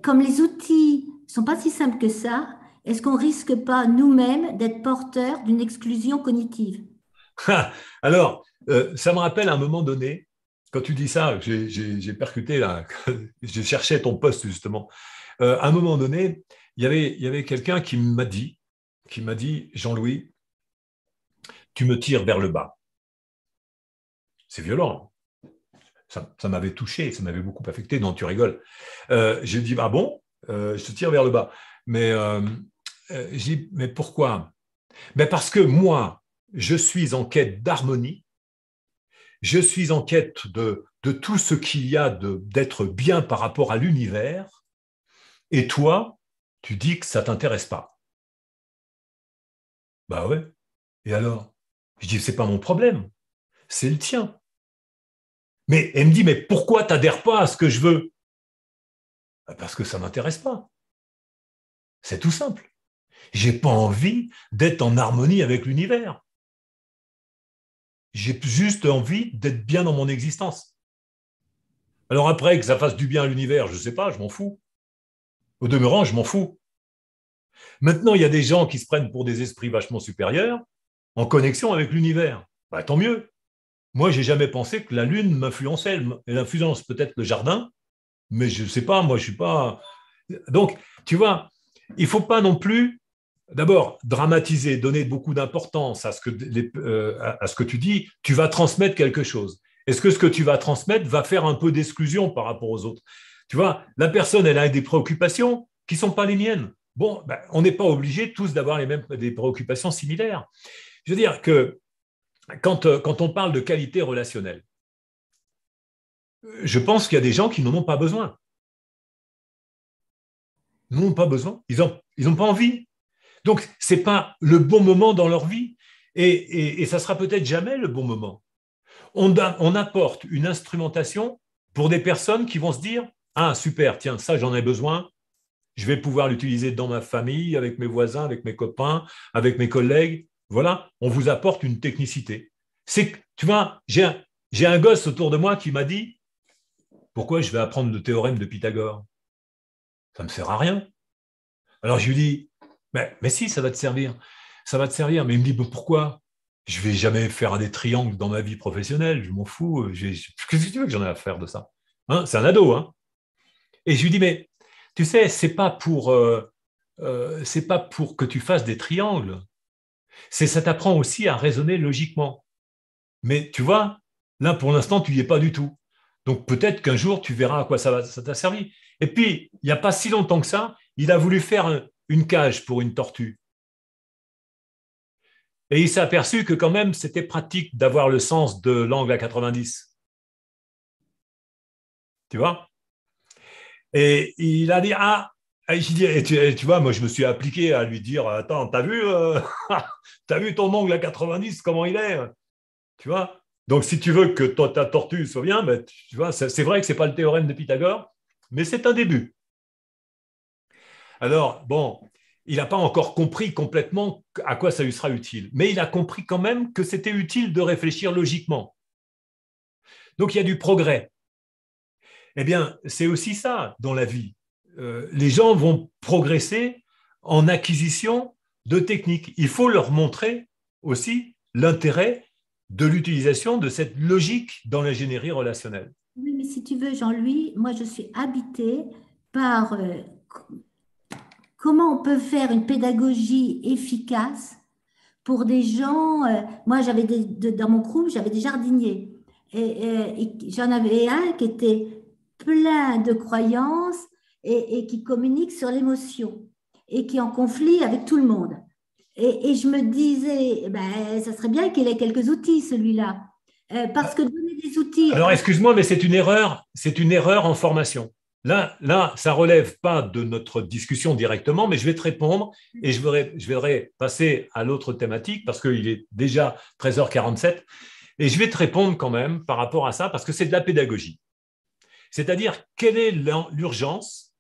D: comme les outils ne sont pas si simples que ça, est-ce qu'on risque pas nous-mêmes d'être porteurs d'une exclusion cognitive?
A: Alors, ça me rappelle à un moment donné, quand tu dis ça, j'ai percuté là, je cherchais ton post justement. À un moment donné, il y avait quelqu'un qui m'a dit, Jean-Louis, tu me tires vers le bas. C'est violent. Ça m'avait touché, ça m'avait beaucoup affecté. Non, tu rigoles. J'ai dit, ah bon, je te tire vers le bas. Mais j'ai dit, mais pourquoi? Ben parce que moi, je suis en quête d'harmonie, je suis en quête de tout ce qu'il y a d'être bien par rapport à l'univers, et toi, tu dis que ça ne t'intéresse pas. Bah ouais. Et alors? Je dis, c'est pas mon problème, c'est le tien. Mais elle me dit, mais pourquoi tu n'adhères pas à ce que je veux? Parce que ça ne m'intéresse pas. C'est tout simple. J'ai pas envie d'être en harmonie avec l'univers. J'ai juste envie d'être bien dans mon existence. Alors après, que ça fasse du bien à l'univers, je ne sais pas, je m'en fous. Au demeurant, je m'en fous. Maintenant, il y a des gens qui se prennent pour des esprits vachement supérieurs en connexion avec l'univers. Bah, tant mieux. Moi, je n'ai jamais pensé que la Lune m'influençait. Elle influence peut-être le jardin, mais je ne sais pas, moi, je ne suis pas... Donc, tu vois, il ne faut pas non plus, d'abord, dramatiser, donner beaucoup d'importance à ce que tu dis. Tu vas transmettre quelque chose. Est-ce que ce que tu vas transmettre va faire un peu d'exclusion par rapport aux autres? Tu vois, la personne, elle a des préoccupations qui ne sont pas les miennes. Bon, ben, on n'est pas obligé tous d'avoir des préoccupations similaires. Je veux dire que quand on parle de qualité relationnelle, je pense qu'il y a des gens qui n'en ont pas besoin. Ils n'en ont pas besoin. Ils n'ont pas envie. Donc, ce n'est pas le bon moment dans leur vie. Et ça ne sera peut-être jamais le bon moment. On apporte une instrumentation pour des personnes qui vont se dire ah super, tiens, ça j'en ai besoin, je vais pouvoir l'utiliser dans ma famille, avec mes voisins, avec mes copains, avec mes collègues. Voilà, on vous apporte une technicité. Tu vois, j'ai un gosse autour de moi qui m'a dit, pourquoi je vais apprendre le théorème de Pythagore? Ça ne me sert à rien. Alors je lui dis, mais si, ça va te servir. Ça va te servir. Mais il me dit, pourquoi? Je ne vais jamais faire des triangles dans ma vie professionnelle, je m'en fous. Qu'est-ce que tu veux que j'en ai à faire de ça? Hein, c'est un ado. Hein. Et je lui dis, mais tu sais, c'est pas pour que tu fasses des triangles. Ça t'apprend aussi à raisonner logiquement. Mais tu vois, là, pour l'instant, tu n'y es pas du tout. Donc peut-être qu'un jour, tu verras à quoi ça t'a servi. Et puis, il n'y a pas si longtemps que ça, il a voulu faire une cage pour une tortue. Et il s'est aperçu que quand même, c'était pratique d'avoir le sens de l'angle à 90. Tu vois? Et il a dit, tu vois, moi je me suis appliqué à lui dire, attends, t'as vu ton ongle à 90, comment il est? Tu vois? Donc si tu veux que ta tortue soit bien, ben, tu vois, c'est vrai que ce n'est pas le théorème de Pythagore, mais c'est un début. Alors, bon, il n'a pas encore compris complètement à quoi ça lui sera utile, mais il a compris quand même que c'était utile de réfléchir logiquement. Donc il y a du progrès. Eh bien, c'est aussi ça dans la vie. Les gens vont progresser en acquisition de techniques. Il faut leur montrer aussi l'intérêt de l'utilisation de cette logique dans l'ingénierie relationnelle.
D: Oui, mais si tu veux, Jean-Louis, moi je suis habitée par comment on peut faire une pédagogie efficace pour des gens. Moi, dans mon groupe, j'avais des jardiniers. Et j'en avais un qui était plein de croyances et qui communique sur l'émotion et qui est en conflit avec tout le monde. Et je me disais, ben, ça serait bien qu'il ait quelques outils, celui-là. Parce que donner des outils.
A: Alors, excuse-moi, mais c'est une erreur en formation. Là, ça ne relève pas de notre discussion directement, mais je vais te répondre et je vais passer à l'autre thématique parce qu'il est déjà 13h47 et je vais te répondre quand même par rapport à ça parce que c'est de la pédagogie. C'est-à-dire, quelle est l'urgence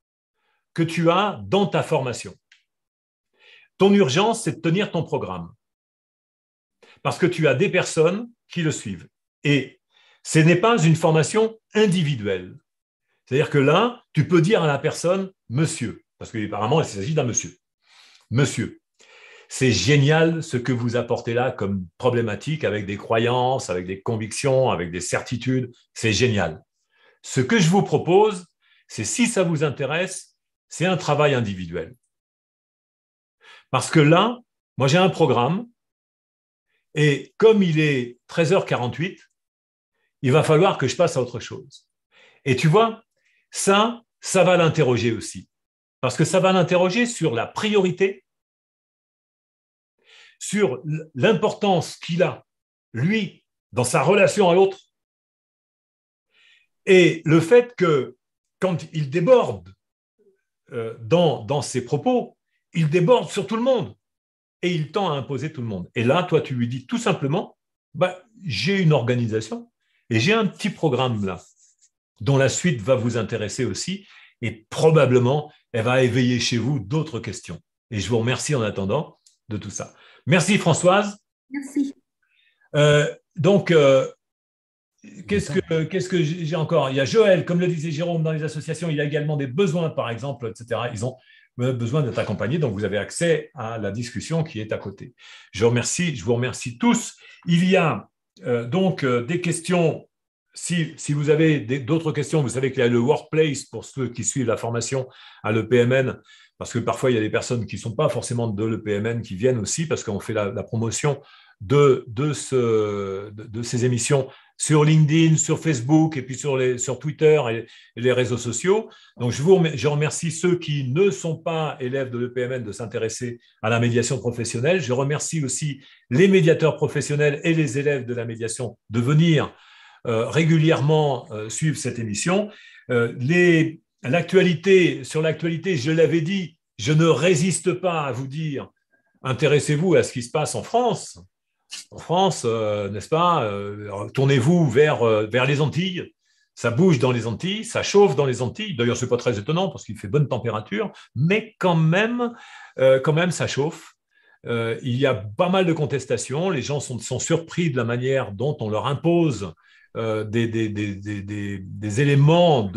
A: que tu as dans ta formation? Ton urgence, c'est de tenir ton programme parce que tu as des personnes qui le suivent. Et ce n'est pas une formation individuelle. C'est-à-dire que là, tu peux dire à la personne « monsieur », parce qu'apparemment, il s'agit d'un monsieur. « Monsieur, c'est génial ce que vous apportez là comme problématique avec des croyances, avec des convictions, avec des certitudes. C'est génial. Ce que je vous propose, c'est si ça vous intéresse, c'est un travail individuel. Parce que là, moi, j'ai un programme et comme il est 13h48, il va falloir que je passe à autre chose. Et tu vois, ça va l'interroger aussi. Parce que ça va l'interroger sur la priorité, sur l'importance qu'il a, lui, dans sa relation à l'autre, et le fait que quand il déborde dans ses propos, il déborde sur tout le monde et il tend à imposer tout le monde. Et là, toi, tu lui dis tout simplement, j'ai une organisation et j'ai un petit programme là, dont la suite va vous intéresser aussi et probablement, elle va éveiller chez vous d'autres questions. Et je vous remercie en attendant de tout ça. Merci Françoise.
D: Merci.
A: Qu'est-ce que j'ai encore? Il y a Joël, comme le disait Jérôme, dans les associations, il y a également des besoins, par exemple, etc. Ils ont besoin d'être accompagnés, donc vous avez accès à la discussion qui est à côté. Je vous remercie tous. Il y a des questions. Si vous avez d'autres questions, vous savez qu'il y a le workplace pour ceux qui suivent la formation à l'EPMN, parce que parfois il y a des personnes qui ne sont pas forcément de l'EPMN qui viennent aussi, parce qu'on fait la promotion de ces émissions sur LinkedIn, sur Facebook et puis sur Twitter et les réseaux sociaux. Donc, je remercie ceux qui ne sont pas élèves de l'EPMN de s'intéresser à la médiation professionnelle. Je remercie aussi les médiateurs professionnels et les élèves de la médiation de venir régulièrement suivre cette émission. Sur l'actualité, je l'avais dit, je ne résiste pas à vous dire, intéressez-vous à ce qui se passe en France. En France, n'est-ce pas, tournez-vous vers les Antilles. ça bouge dans les Antilles, ça chauffe dans les Antilles. D'ailleurs, ce n'est pas très étonnant parce qu'il fait bonne température, mais quand même ça chauffe. Il y a pas mal de contestations. Les gens sont surpris de la manière dont on leur impose des éléments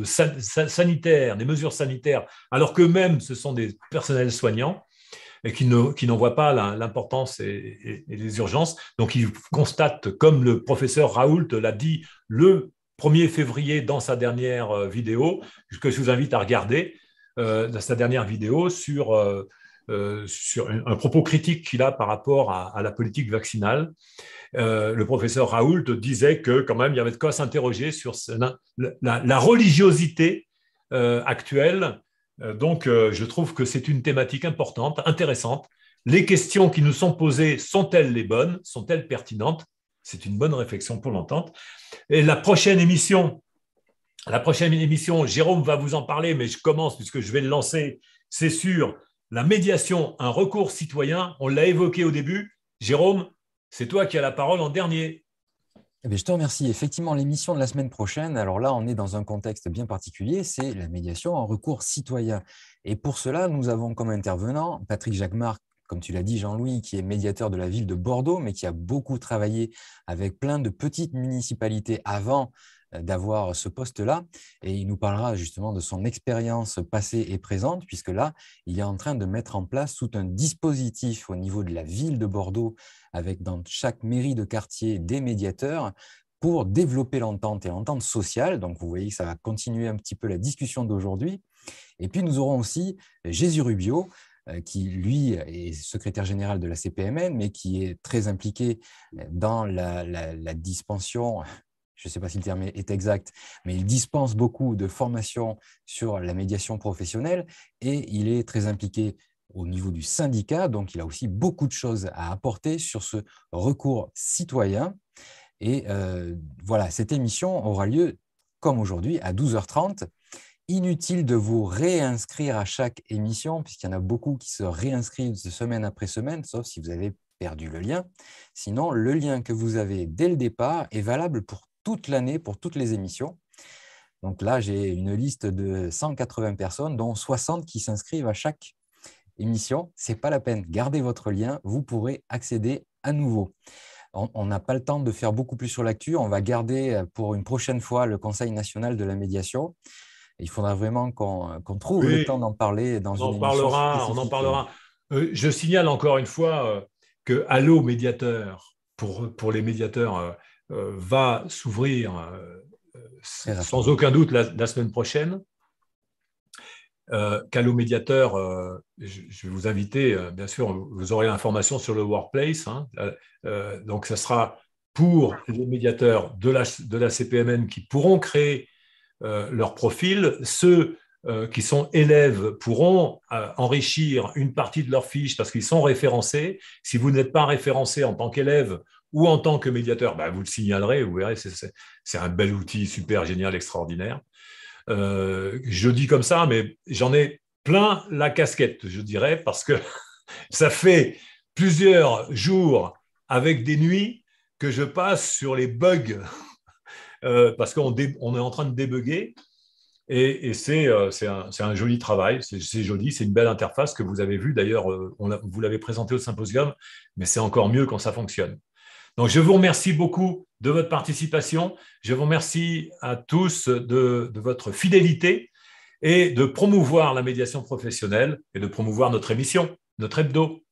A: sanitaires, des mesures sanitaires, alors qu'eux-mêmes, ce sont des personnels soignants et qui n'en voient pas l'importance et les urgences. Donc, ils constatent, comme le professeur Raoult l'a dit le 1er février dans sa dernière vidéo, que je vous invite à regarder, sa dernière vidéo sur un propos critique qu'il a par rapport à la politique vaccinale. Le professeur Raoult disait que quand même, il y avait de quoi s'interroger sur la religiosité actuelle. Donc, je trouve que c'est une thématique importante, intéressante. Les questions qui nous sont posées, sont-elles les bonnes? Sont-elles pertinentes? C'est une bonne réflexion pour l'entente. Et la prochaine émission, Jérôme va vous en parler, mais je commence puisque je vais le lancer, c'est sur la médiation, un recours citoyen. On l'a évoqué au début. Jérôme, c'est toi qui as la parole en dernier.
C: Eh bien, je te remercie. Effectivement, l'émission de la semaine prochaine, alors là, on est dans un contexte bien particulier, c'est la médiation en recours citoyen. Et pour cela, nous avons comme intervenant Patrick Jacquemart, comme tu l'as dit, Jean-Louis, qui est médiateur de la ville de Bordeaux, mais qui a beaucoup travaillé avec plein de petites municipalités avant d'avoir ce poste-là. Et il nous parlera justement de son expérience passée et présente, puisque là, il est en train de mettre en place tout un dispositif au niveau de la ville de Bordeaux, avec dans chaque mairie de quartier des médiateurs pour développer l'entente et l'entente sociale. Donc, vous voyez que ça va continuer un petit peu la discussion d'aujourd'hui. Et puis, nous aurons aussi Jésus Rubio, qui, lui, est secrétaire général de la CPMN, mais qui est très impliqué dans la dispensation, je ne sais pas si le terme est exact, mais il dispense beaucoup de formations sur la médiation professionnelle et il est très impliqué au niveau du syndicat, donc il a aussi beaucoup de choses à apporter sur ce recours citoyen. Et voilà, cette émission aura lieu, comme aujourd'hui, à 12h30. Inutile de vous réinscrire à chaque émission, puisqu'il y en a beaucoup qui se réinscrivent semaine après semaine, sauf si vous avez perdu le lien. Sinon, le lien que vous avez dès le départ est valable pour toute l'année, pour toutes les émissions. Donc là, j'ai une liste de 180 personnes, dont 60 qui s'inscrivent à chaque émission. Ce n'est pas la peine. Gardez votre lien, vous pourrez accéder à nouveau. On n'a pas le temps de faire beaucoup plus sur l'actu. On va garder pour une prochaine fois le Conseil national de la médiation. Il faudra vraiment qu'on trouve le temps d'en parler dans une émission spécifique.
A: On en parlera. Je signale encore une fois que Allo Médiateur, pour les médiateurs, va s'ouvrir sans aucun doute la semaine prochaine. Qu'Allo Médiateur, je vais vous inviter, bien sûr, vous aurez l'information sur le Workplace. Donc, ça sera pour les médiateurs de la CPMN qui pourront créer leur profil. Ceux qui sont élèves pourront enrichir une partie de leur fiche parce qu'ils sont référencés. Si vous n'êtes pas référencé en tant qu'élève ou en tant que médiateur, vous le signalerez, vous verrez, c'est un bel outil super génial, extraordinaire. Je dis comme ça, mais j'en ai plein la casquette, je dirais, parce que ça fait plusieurs jours avec des nuits que je passe sur les bugs parce qu'on est en train de débugger et c'est un joli travail, c'est joli, c'est une belle interface que vous avez vue, d'ailleurs, vous l'avez présentée au symposium, mais c'est encore mieux quand ça fonctionne. Donc, je vous remercie beaucoup de votre participation. Je vous remercie à tous de votre fidélité et de promouvoir la médiation professionnelle et de promouvoir notre émission, notre hebdo.